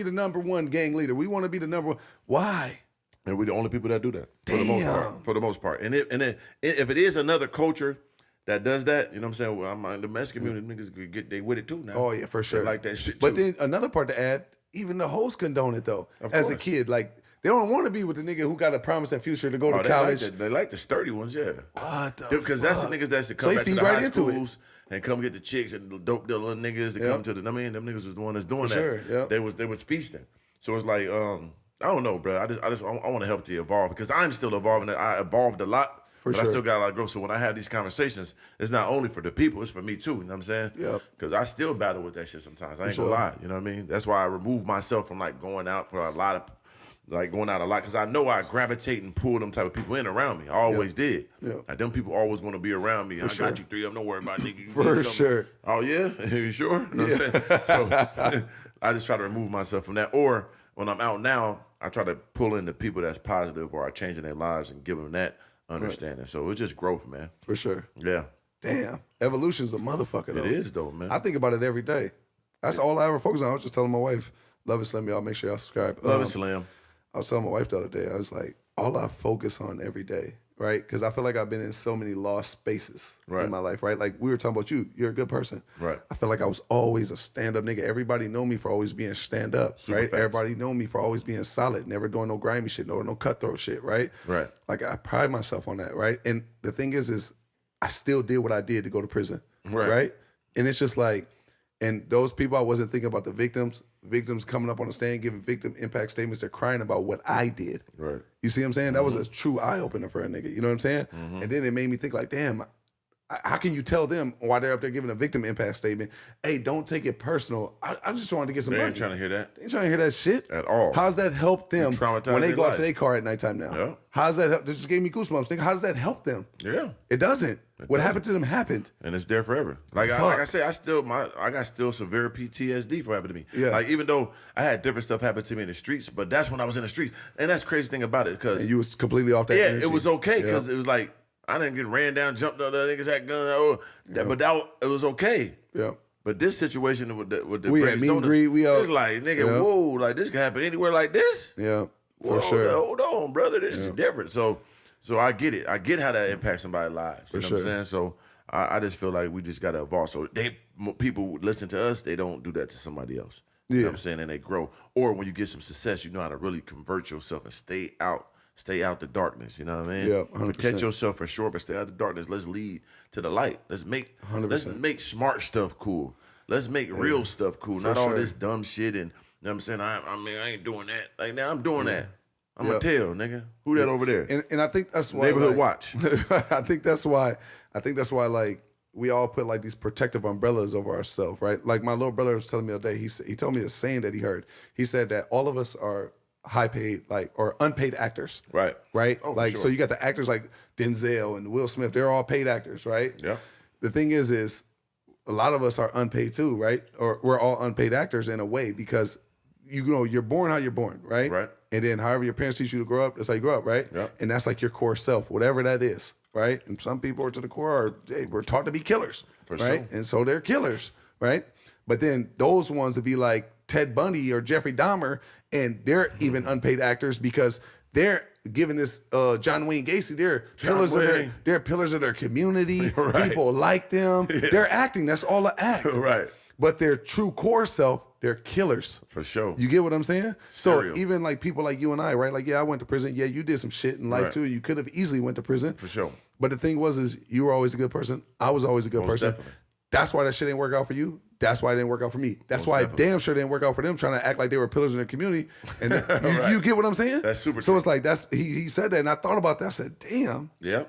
the number one gang leader. We want to be the number one. Why? And we're the only people that do that for the most Damn. part. For the most part, and if it is another culture that does that, you know what I'm saying? Well, I'm in the Mexican community, niggas could get they with it too now. Oh yeah, for They sure. like that shit. But too. then another part to add, even the hosts condone it though. As a course. kid, like They don't want to be with the nigga who got a promising future to go to Oh, college. they like the sturdy ones, yeah. What the Because that's the niggas that's to come So he back to feed the right high into it. schools and come get the chicks and the dope dealer niggas to come to the. I mean, them niggas was the one that's doing For that. sure, yeah. They was feasting. So it's like, I don't know, bro. I want to help to evolve because I'm still evolving. I evolved a lot. But I sure. still got a lot of growth. So when I have these conversations, it's not only for the people, it's for me too. You know what I'm saying? Yep. Because I still battle with that shit sometimes. I ain't sure. gonna lie. You know what I mean? That's why I remove myself from like going out for a lot of, like going out a lot. Because I know I gravitate and pull them type of people in around me. I always did. Yep. Like them people always want to be around me. I sure. got you three of them. Don't worry about nigga. You For did something. sure. Oh yeah? You sure? You know what I'm saying? So I just try to remove myself from that. Or when I'm out now, I try to pull in the people that's positive or are changing their lives and give them that understanding. So it's just growth, man. For sure. Yeah. Damn. Evolution's a motherfucker, though. It is, though, man. I think about it every day. That's all I ever focus on. I was just telling my wife, Love It Slim, y'all make sure y'all subscribe. Love it, Slim. I was telling my wife the other day, I was like, all I focus on every day, right? Because I feel like I've been in so many lost spaces in my life, right? Like we were talking about you. You're a good person. Right. I feel like I was always a stand-up nigga. Everybody know me for always being stand-up, right? facts. Everybody know me for always being solid, never doing no grimy shit, no cutthroat shit, right? Right. Like I pride myself on that, right? And the thing is I still did what I did to go to prison, right? And it's just like, and those people, I wasn't thinking about the victims coming up on the stand, giving victim impact statements. They're crying about what I did. Right. You see what I'm saying? That was a true eye opener for a nigga. You know what I'm saying? And then it made me think like, damn, how can you tell them while they're up there giving a victim impact statement, hey, don't take it personal. I just wanted to get some They money. ain't trying to hear that. They ain't trying to hear that shit At all. How's that help them traumatize when they their go out life. to their car at nighttime now? Yeah. How's that help? This just gave me goosebumps. Nigga, how does that help them? Yeah. It doesn't. What happened to them happened. And it's there forever. Like I say, I got still severe PTSD for happening to me. Yeah. Like even though I had different stuff happen to me in the streets, but that's when I was in the streets. And that's the crazy thing about it, because And you was completely off that yeah, energy. it was okay because Yeah. it was like I didn't get ran down, jumped on the niggas had guns. It was okay. Yeah. But this situation with the We had Braves meet and donuts, greet, we out- it's like nigga, Yeah. whoa, like this can happen anywhere like this. Yeah. For Whoa, sure. hold on, brother, this is different. So I get it. I get how that impacts somebody's lives. You know what I'm saying? So I just feel like we just gotta evolve. So people listen to us, they don't do that to somebody else. You know what I'm saying? And they grow. Or when you get some success, you know how to really convert yourself and stay out the darkness. You know what I mean? Yeah, 100%. Protect yourself for sure, but stay out the darkness. Let's lead to the light. Let's make 100%. smart stuff cool. Let's make real stuff cool. Not all sure. this dumb shit. And you know what I'm saying? I ain't doing that. Like now I'm doing that. I'm gonna Yeah. tell, nigga. Who that over there? And I think that's why Neighborhood like, watch. I think that's why like we all put like these protective umbrellas over ourselves, right? Like my little brother was telling me the other day, he told me a saying that he heard. He said that all of us are high paid, like, or unpaid actors. Right. Right? Oh, for like sure. so you got the actors like Denzel and Will Smith, they're all paid actors, right? Yeah. The thing is a lot of us are unpaid too, right? Or we're all unpaid actors in a way because you know you're born how you're born, right? Right. And then however your parents teach you to grow up, that's how you grow up, right? Yep. And that's like your core self, whatever that is, right? And some people are to the core we're taught to be killers, For right? sure. And so they're killers, right? But then those ones would be like Ted Bundy or Jeffrey Dahmer, and they're even unpaid actors because they're giving this John Wayne Gacy, they're pillars of their community. Right. People like them. They're acting. That's all the act. Right. But their true core self, they're killers. For sure. You get what I'm saying? So Serial. even like people like you and I, right? Like, yeah, I went to prison. Yeah, you did some shit in life Right. too. You could have easily went to prison. For sure. But the thing was, is you were always a good person. I was always a good Most person. definitely. That's why that shit didn't work out for you. That's why it didn't work out for me. That's Most why definitely. it damn sure didn't work out for them trying to act like they were pillars in their community. And Right. you get what I'm saying? That's super So true. it's like he said that, and I thought about that. I said, damn, Yeah.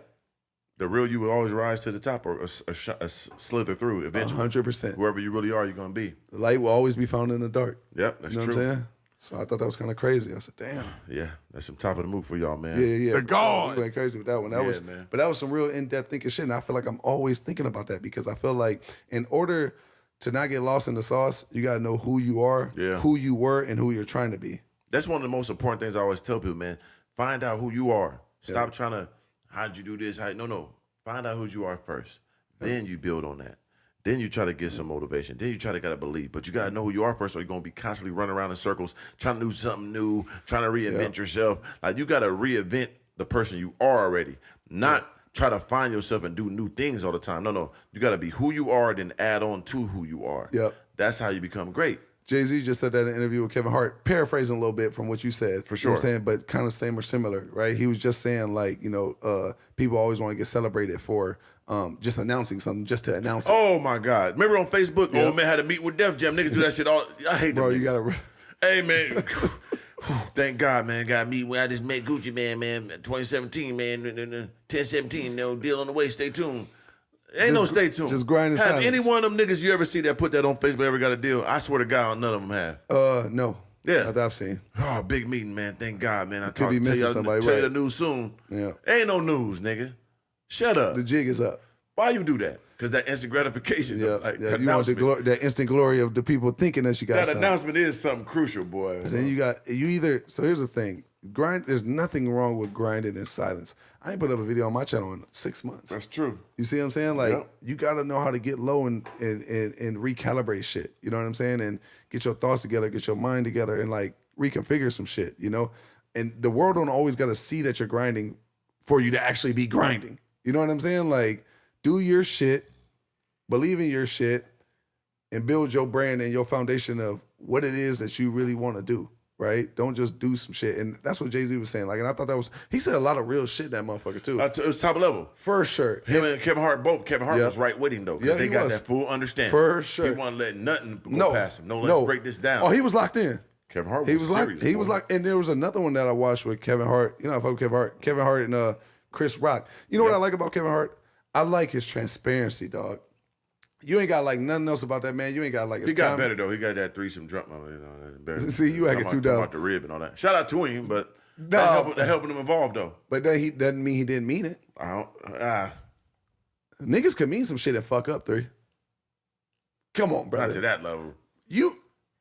The real you will always rise to the top or slither through eventually. 100%. Whoever you really are, you're going to be. The light will always be found in the dark. Yep, that's You know true. what I'm saying? So I thought that was kind of crazy. I said, damn. Yeah, that's some top of the move for y'all, man. Yeah. The God. We went crazy with that one. That Yeah, was, man. but that was some real in-depth thinking shit. And I feel like I'm always thinking about that because I feel like in order to not get lost in the sauce, you got to know who you are, Yeah. who you were, and who you're trying to be. That's one of the most important things I always tell people, man. Find out who you are. Stop trying to, how'd you do this? No. Find out who you are first. Then you build on that. Then you try to get some motivation. Then you try to gotta believe. But you gotta know who you are first, or you're gonna be constantly running around in circles, trying to do something new, trying to reinvent yourself. Like you gotta reinvent the person you are already. Not try to find yourself and do new things all the time. No. You gotta be who you are, then add on to who you are. Yep. That's how you become great. Jay-Z just said that in an interview with Kevin Hart, paraphrasing a little bit from what you said. For You know what sure. I'm saying? But kind of same or similar, right? He was just saying, like, people always want to get celebrated for just announcing something, just to announce it. Oh my God! Remember on Facebook, old man had a meeting with Def Jam. Niggas do that shit all. I hate them. Bro, you niggas. got to... Hey man, thank God, man. Got me when I just met Gucci, man. 2017, man. 1017, no deal on the way. Stay tuned. Ain't no stay tuned. just grind in Have silence. any one of them niggas you ever see that put that on Facebook ever got a deal? I swear to God, none of them have. No. Yeah. Not that I've seen. Oh, big meeting, man. Thank God, man. I be tell missing you somebody, tell you right. the news soon. Yeah. Ain't no news, nigga. Shut up. The jig is up. Why you do that? Because that instant gratification. Yeah, Like, yeah. You want that instant glory of the people thinking that you got that something. announcement is something crucial, boy. Then so here's the thing. There's nothing wrong with grinding in silence. I ain't put up a video on my channel in 6 months. That's true. You see what I'm saying? Like, Yep. you got to know how to get low and recalibrate shit. You know what I'm saying? And get your thoughts together, get your mind together, and like reconfigure some shit, And the world don't always got to see that you're grinding for you to actually be grinding. You know what I'm saying? Like, do your shit, believe in your shit, and build your brand and your foundation of what it is that you really want to do. Right? Don't just do some shit. And that's what Jay-Z was saying. Like, and I thought he said a lot of real shit, that motherfucker, too. It was top level. For sure. Him and Kevin Hart both. Kevin Hart Yeah. was right with him though, Yeah, because they he got was. that full understanding. For sure. He wasn't letting nothing go past him. Let's break this down. Oh, he was locked in. Kevin Hart was He was serious. locked. He was boy. locked. And there was another one that I watched with Kevin Hart. You know, I fuck with Kevin Hart. Kevin Hart and Chris Rock. You know what I like about Kevin Hart? I like his transparency, dog. You ain't got like nothing else about that man. You ain't got like his He got comedy. better though. He got that threesome drunk, embarrassing. See, you acting too dumb. About the rib and all that. Shout out to him, but No. that helping him evolve though. But then he doesn't mean he didn't mean it. I don't. Niggas can mean some shit and fuck up, 3. Come on, Not brother. to that level. You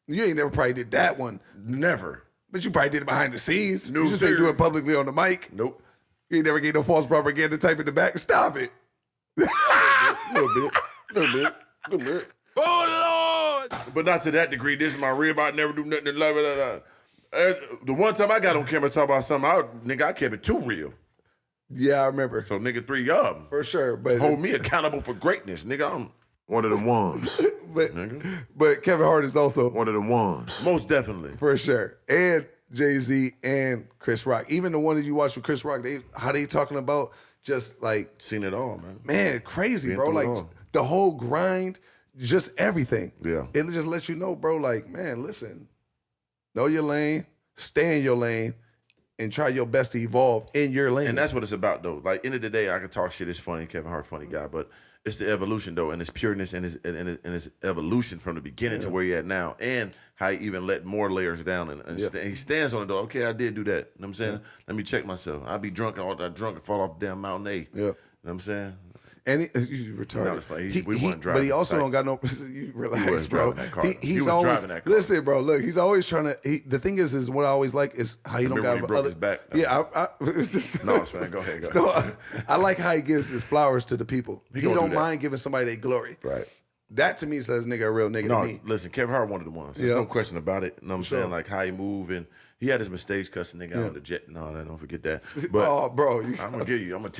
ain't never probably did that one, Never. but you probably did it behind the scenes. No, you just ain't sir. do it publicly on the mic. Nope. You ain't never get no false propaganda type in the back. Stop it. Little bit. Oh Lord! But not to that degree. This is my rib. I never do nothing to love it. The one time I got on camera talk about something, I kept it too real. Yeah, I remember. So nigga, 3 of them For sure. But hold me accountable for greatness, nigga. I'm one of the ones. but Kevin Hart is also One of the ones. Most definitely. for sure. And Jay-Z and Chris Rock. Even the one that you watched with Chris Rock, how they talking about just like, Seen it all, man. man, crazy, Been bro. through it Like all. the whole grind, just everything. Yeah. It just lets you know, bro, like, man, listen, know your lane, stay in your lane, and try your best to evolve in your lane. And that's what it's about, though. Like, end of the day, I can talk shit. It's funny. Kevin Hart, funny guy. But it's the evolution, though, and his pureness and his evolution from the beginning to where you're at now. And how he even let more layers down. And he stands on it, though. Okay, I did do that. You know what I'm saying? Let me check myself. I'd be drunk and fall off damn Mountain A. Yeah. You know what I'm saying? And you retarded. No, it's fine. We wasn't but he driving. also Like, don't got no. You relax, wasn't bro. driving that car. He He's was always driving that car. listen, bro. Look, he's always trying to. The thing is what I always like is how you don't Remember when got he broke other. his back? Yeah, No, it's fine. Go ahead. No, I like how he gives his flowers to the people. He gonna don't do that. mind giving somebody their glory. Right. That to me says nigga a real nigga No, to me. listen, Kevin Hart one of the ones. There's Yeah. no question about it. You know what I'm Sure. saying? Like how he move and he had his mistakes, cussing nigga out on the jet and all that. Don't forget that. But Oh, bro, I'm gonna tell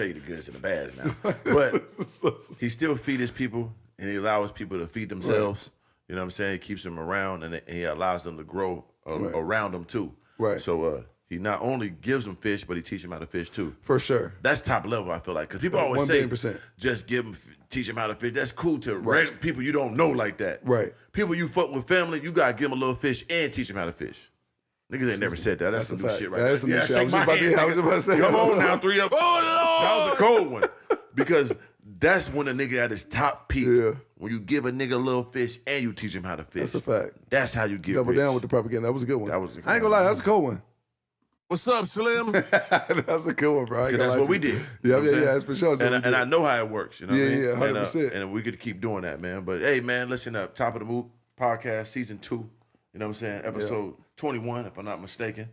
you the goods and the bads now. But he still feed his people and he allows people to feed themselves. You know what I'm saying? He keeps them around and he allows them to grow around them too. Right. So he not only gives them fish, but he teaches them how to fish too. For sure. That's top level, I feel like. Because people always 1,000,000%. say, just teach them how to fish. That's cool to random people you don't know like that. Right. People you fuck with family, you got to give them a little fish and teach them how to fish. Niggas ain't never said that. That's some a new fact. shit right That is some new shit. I shake was my just about to- hand, I was nigga. about to say- Come on now, 3 up. Oh, Lord. That was a cold one. Because that's when a nigga at his top peak. Yeah. When you give a nigga a little fish and you teach him how to fish. That's a fact. That's how you get Double rich. down with the propaganda. That was a good one. That was a I ain't gonna lie, that was a cold one. What's up, Slim? That's a good one, bro. I ain't gonna That's lie what to we you. did. You know Yeah, what I'm saying? that's for sure. That's what we And did. I know how it works. You know what I Yeah, mean? yeah, And, 100%. and we could keep doing that, man. But hey, man, listen up. Top of the Moot podcast, season 2. You know what I'm saying? Episode 21, if I'm not mistaken.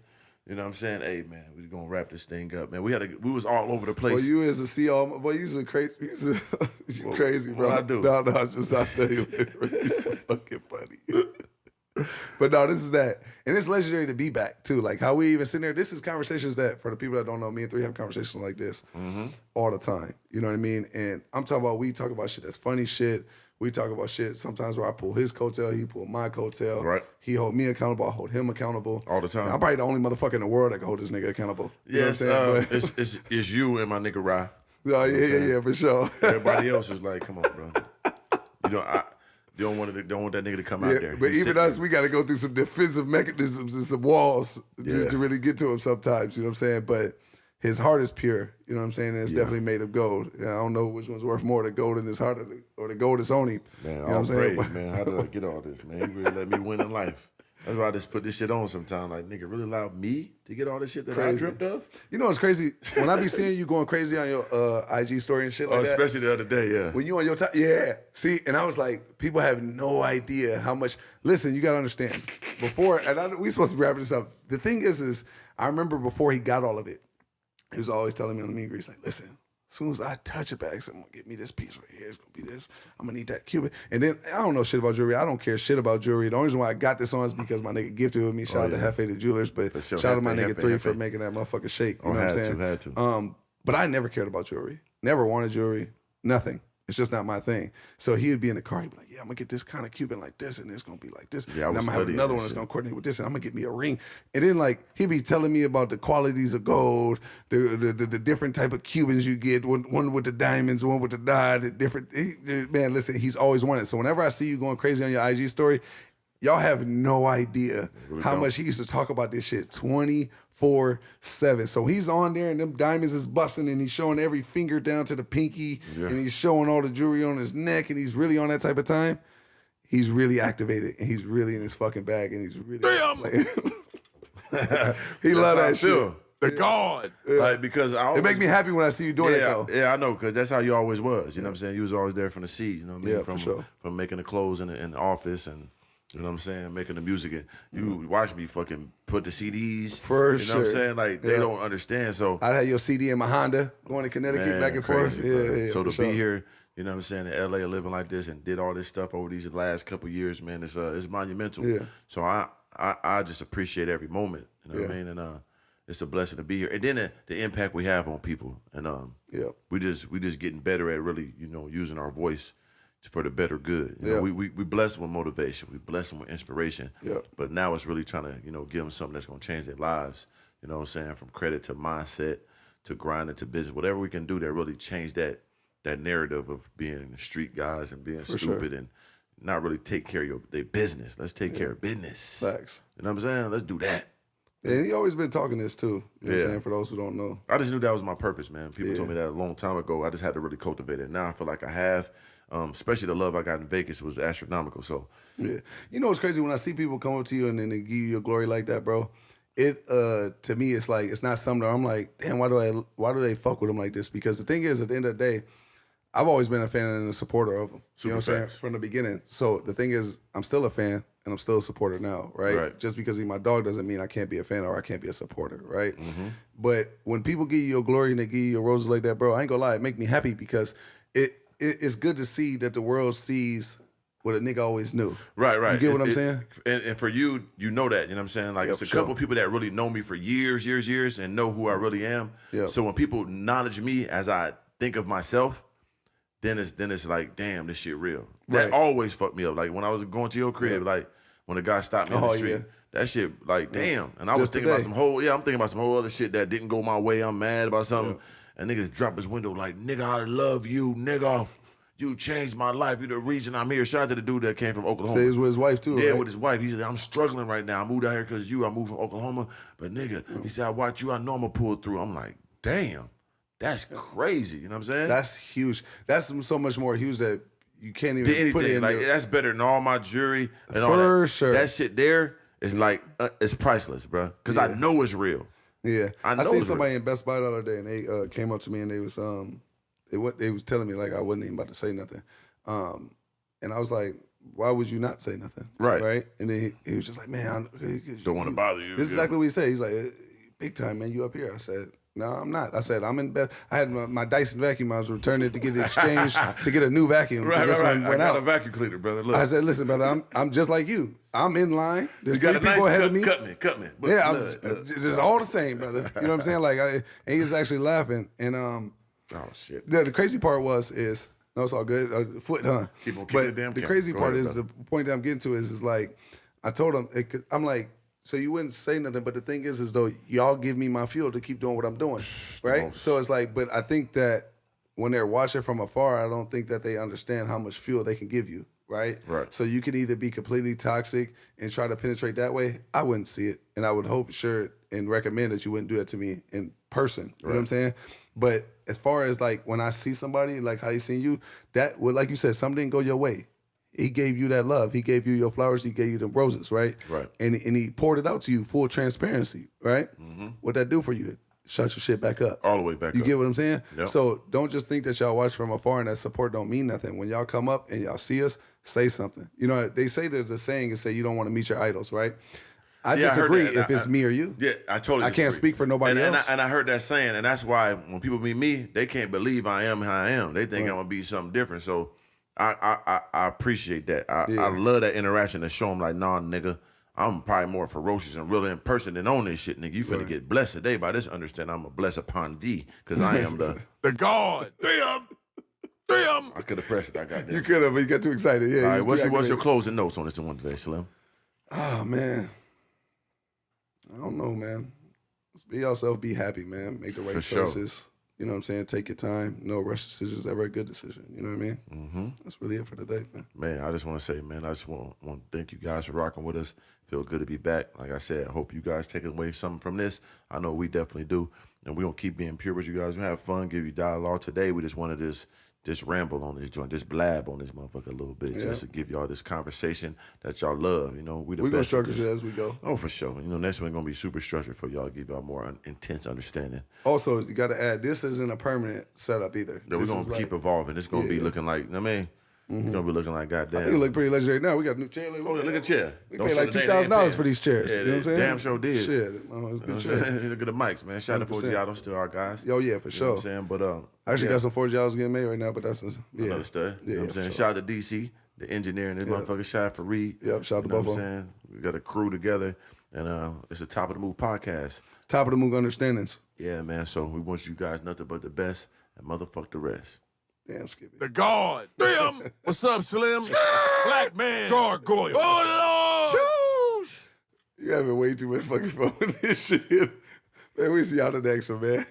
You know what I'm saying? Hey, man, we're gonna wrap this thing up, man. We was all over the place. Boy, you is a CEO. Boy, you's a crazy. You crazy, bro. what I do? No, I'll tell you later. You're so fucking funny. But no, this is that. And it's legendary to be back, too. Like, how we even sit there. This is conversations that, for the people that don't know, me and 3 have conversations like this all the time. You know what I mean? And I'm talking about, we talk about shit that's funny shit. We talk about shit sometimes where I pull his coattail, he pull my coattail. Right. He hold me accountable, I hold him accountable. All the time. I'm probably the only motherfucker in the world that can hold this nigga accountable. You know Yes, what I'm saying? it's you and my nigga Rye. Oh, yeah, for sure. Everybody else is like, come on, bro. You know, you don't want that nigga to come out there. But He's even sitting us, we got to go through some defensive mechanisms and some walls Yeah. to really get to him sometimes. You know what I'm saying? But his heart is pure. You know what I'm saying? And it's definitely made of gold. I don't know which one's worth more, the gold in his heart or the gold that's on him. Man, you know all what I'm saying? praise, man. How did I get all this, man? You really let me win in life. That's why I just put this shit on sometimes. Like, nigga, really allowed me to get all this shit that I dreamt of? You know what's crazy? When I be seeing you going crazy on your IG story and shit like that. Especially the other day, yeah. When you on your time, yeah. See, and I was like, people have no idea how much. Listen, you gotta understand. Before, and we supposed to be wrapping this up. The thing is I remember before he got all of it, he was always telling me on the meet and greet, he's like, listen, as soon as I touch a bag, someone get me this piece right here. It's gonna be this. I'm gonna need that Cuban. And then I don't know shit about jewelry. I don't care shit about jewelry. The only reason why I got this on is because my nigga gifted it with me. Shout out to Hefe the Jewelers, but sure. shout out to my Hefe, nigga 3 for Hefe. making that motherfucker shake. You Oh, know what I'm had saying? to, had to. But I never cared about jewelry. Never wanted jewelry. Nothing. It's just not my thing. So he would be in the car. He'd be like, yeah, I'm going to get this kind of Cuban like this, and it's going to be like this. Yeah, I and was I'm going to have studying another that one that's shit. going to coordinate with this, and I'm going to get me a ring. And then, like, he'd be telling me about the qualities of gold, the different type of Cubans you get, one with the diamonds, one with the dye, the different. Man, listen, he's always wanted. So whenever I see you going crazy on your IG story, y'all have no idea how much he used to talk about this shit 24/7. So he's on there and them diamonds is busting and he's showing every finger down to the pinky and he's showing all the jewelry on his neck and he's really on that type of time. He's really activated and he's really in his fucking bag and he's really he love that shit. The God. Like, because I always, It makes me happy when I see you doing it though. Yeah, I know, because that's how you always was. You know what I'm saying? You was always there from the seat, you know what I mean? Yeah, for sure. From making the clothes in the office and, you know what I'm saying, making the music. And you watch me fucking put the CDs. For You know what I'm sure. saying? Like, they don't understand. So, I had your CD in my Honda going to Connecticut man, back and crazy, forth. bro. Yeah, so for to sure. be here, you know what I'm saying, in LA living like this and did all this stuff over these last couple of years, man, it's monumental. Yeah. So I just appreciate every moment. You know what I mean? And it's a blessing to be here. And then the impact we have on people. And we just getting better at really, you know, using our voice for the better good. You know, we bless them with motivation. We bless them with inspiration. Yeah. But now it's really trying to, you know, give them something that's going to change their lives. You know what I'm saying? From credit to mindset to grinding to business. Whatever we can do that really change that narrative of being street guys and being stupid and not really take care of their business. Let's take care of business. Facts. You know what I'm saying? Let's do that. And he always been talking this too. You know what I'm saying? For those who don't know. I just knew that was my purpose, man. People told me that a long time ago. I just had to really cultivate it. Now I feel like I have. Especially the love I got in Vegas was astronomical. So Yeah. You know what's crazy? When I see people come up to you and then they give you your glory like that, bro, it to me it's like it's not something that I'm like, damn, why do they fuck with him like this? Because the thing is, at the end of the day, I've always been a fan and a supporter of him. You know what I'm saying? facts. From the beginning. So the thing is, I'm still a fan and I'm still a supporter now, right? Right. Just because he's my dog doesn't mean I can't be a fan or I can't be a supporter, right? But when people give you your glory and they give you your roses like that, bro, I ain't gonna lie, it make me happy because it's good to see that the world sees what a nigga always knew. Right. You get what I'm saying? And for you, you know that, you know what I'm saying? Like, Yeah, it's a for sure. couple people that really know me for years and know who I really am. Yeah. So when people acknowledge me as I think of myself, then it's like, damn, this shit real. That Right. always fucked me up. Like, when I was going to your crib, like, when a guy stopped me on Oh, the street, yeah. that shit, like, damn. And I was Just thinking about today. I'm thinking about some whole other shit that didn't go my way. I'm mad about something. And niggas drop his window like, nigga, I love you, nigga. You changed my life. You're the reason I'm here. Shout out to the dude that came from Oklahoma. Say he was with his wife too, Yeah, right? with his wife. He said, I'm struggling right now. I moved out here because I moved from Oklahoma. But nigga, he said, I watch you. I know I'm going to pull through. I'm like, damn, that's crazy. You know what I'm saying? That's huge. That's so much more huge that you can't even Did put it anything. in Like, there. that's better than all my jewelry and all For that. sure. That shit there is like, it's priceless, bro. Because I know it's real. Yeah, I know seen it's somebody real. in Best Buy the other day, and they came up to me and they was they was telling me like I wasn't even about to say nothing, and I was like, why would you not say nothing? Right. And then he was just like, man, Don't want to bother you. This is Yeah. exactly what he said. He's like, big time, man, you up here? I said, no, I'm not. I said, I'm in Best. I had my Dyson vacuum. I was returning it to get it exchanged to get a new vacuum. Right. This one I went got out. a vacuum cleaner, brother. Look. I said, listen, brother, I'm just like you. I'm in line. There's you got three a people knife? ahead of me. Cut me. But Yeah, look. it's all the same, brother. You know what I'm saying? Like, and he was actually laughing. And Oh, shit. the crazy part is No, it's all good. Foot, huh? Keep on kicking but the damn the camera. crazy Go part ahead, is, brother. the point that I'm getting to is like, I told him, I'm like, so you wouldn't say nothing, but the thing is though, y'all give me my fuel to keep doing what I'm doing, right? most- So it's like, but I think that when they're watching from afar, I don't think that they understand how much fuel they can give you, right? Right. So you can either be completely toxic and try to penetrate that way. I wouldn't see it, and I would hope, sure, and recommend that you wouldn't do it to me in person. You know what I'm saying? But as far as like when I see somebody like how he seen you, that would, like you said, something didn't go your way. He gave you that love. He gave you your flowers. He gave you the roses, right? Right. And he poured it out to you, full transparency, right? What'd that do for you? Shut your shit back up. All the way back You up. get what I'm saying? Yep. So don't just think that y'all watch from afar and that support don't mean nothing. When y'all come up and y'all see us, say something. You know, they say there's a saying and say you don't want to meet your idols, right? I Yeah, I heard disagree that, if and it's me or you. Yeah, I totally I can't disagree. speak for nobody and else. I heard that saying, and that's why when people meet me, they can't believe I am how I am. They think I'm gonna be something different. So I appreciate that. I love that interaction to show them like, nah, nigga, I'm probably more ferocious and real in person than on this shit, nigga. You finna get blessed today by this. Understand I'm a blessed upon thee, because I am the God. Damn. I could have pressed it. I got that. You could have, but you got too excited. Yeah. All right, you was too what's your activated. closing notes on this one today, Slim? Oh man, I don't know, man. Just be yourself. Be happy, man. Make the right For sure. choices. You know what I'm saying? Take your time. No rush decisions. Ever a good decision. You know what I mean? Mm-hmm. That's really it for today, man. Man, I just want to say, man, I just want to thank you guys for rocking with us. Feel good to be back. Like I said, I hope you guys take away something from this. I know we definitely do. And we're going to keep being pure with you guys. We're going to have fun, give you dialogue. Today, we just wanted this ramble on this joint, this blab on this motherfucker a little bit, just to give y'all this conversation that y'all love. You know, we the We're gonna best at structure this. it as we go. Oh, for sure. You know, next one going to be super structured for y'all, give y'all more intense understanding. Also, you got to add, this isn't a permanent setup either. That we're This going is to like- keep evolving. It's going to be looking like, I mean, it's going to be looking like goddamn. I think it look pretty legendary now. We got a new chair. Oh, look at the chair. We Don't paid show like the name, they ain't $2,000 paying. for these chairs. Yeah, you know what I'm saying? damn sure did. Shit, it's a good You know what chair. I'm saying? Look at the mics, man. Shout out to 100%. Forgiato, still our guys. Oh yeah, for You know sure. what I'm saying? But I actually yeah, got some 4G getting made right now, but that's another stud. You know what I'm saying? for Shout out to DC, the engineer in this motherfucker. Shout out for Reed. Yep, shout out to You know both what of I'm 'em. saying? We got a crew together, and it's the Top of the Move podcast. Top of the Moog understandings. Yeah, man. So we want you guys nothing but the best, and motherfuck the rest. Damn, Skippy. The God. Damn. What's up, Slim? Black man. Gargoyle. Oh, Lord. Shoosh. You having way too much fucking fun with this shit. Man, we see y'all the next one, man.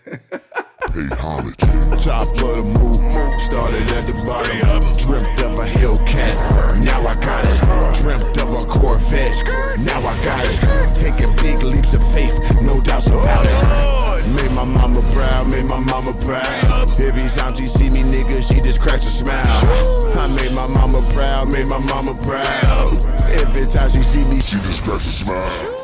Pay homage. Top of the move. Started at the bottom. Dreamt of a Hellcat. Now I got it. Dreamt of a Corvette. Now I got it. Taking big leaps of faith. No doubts about it. Made my mama proud. Made my mama proud. Every time she see me, nigga, she just cracks a smile. I made my mama proud. Made my mama proud. Every time she see me, She just cracks a smile.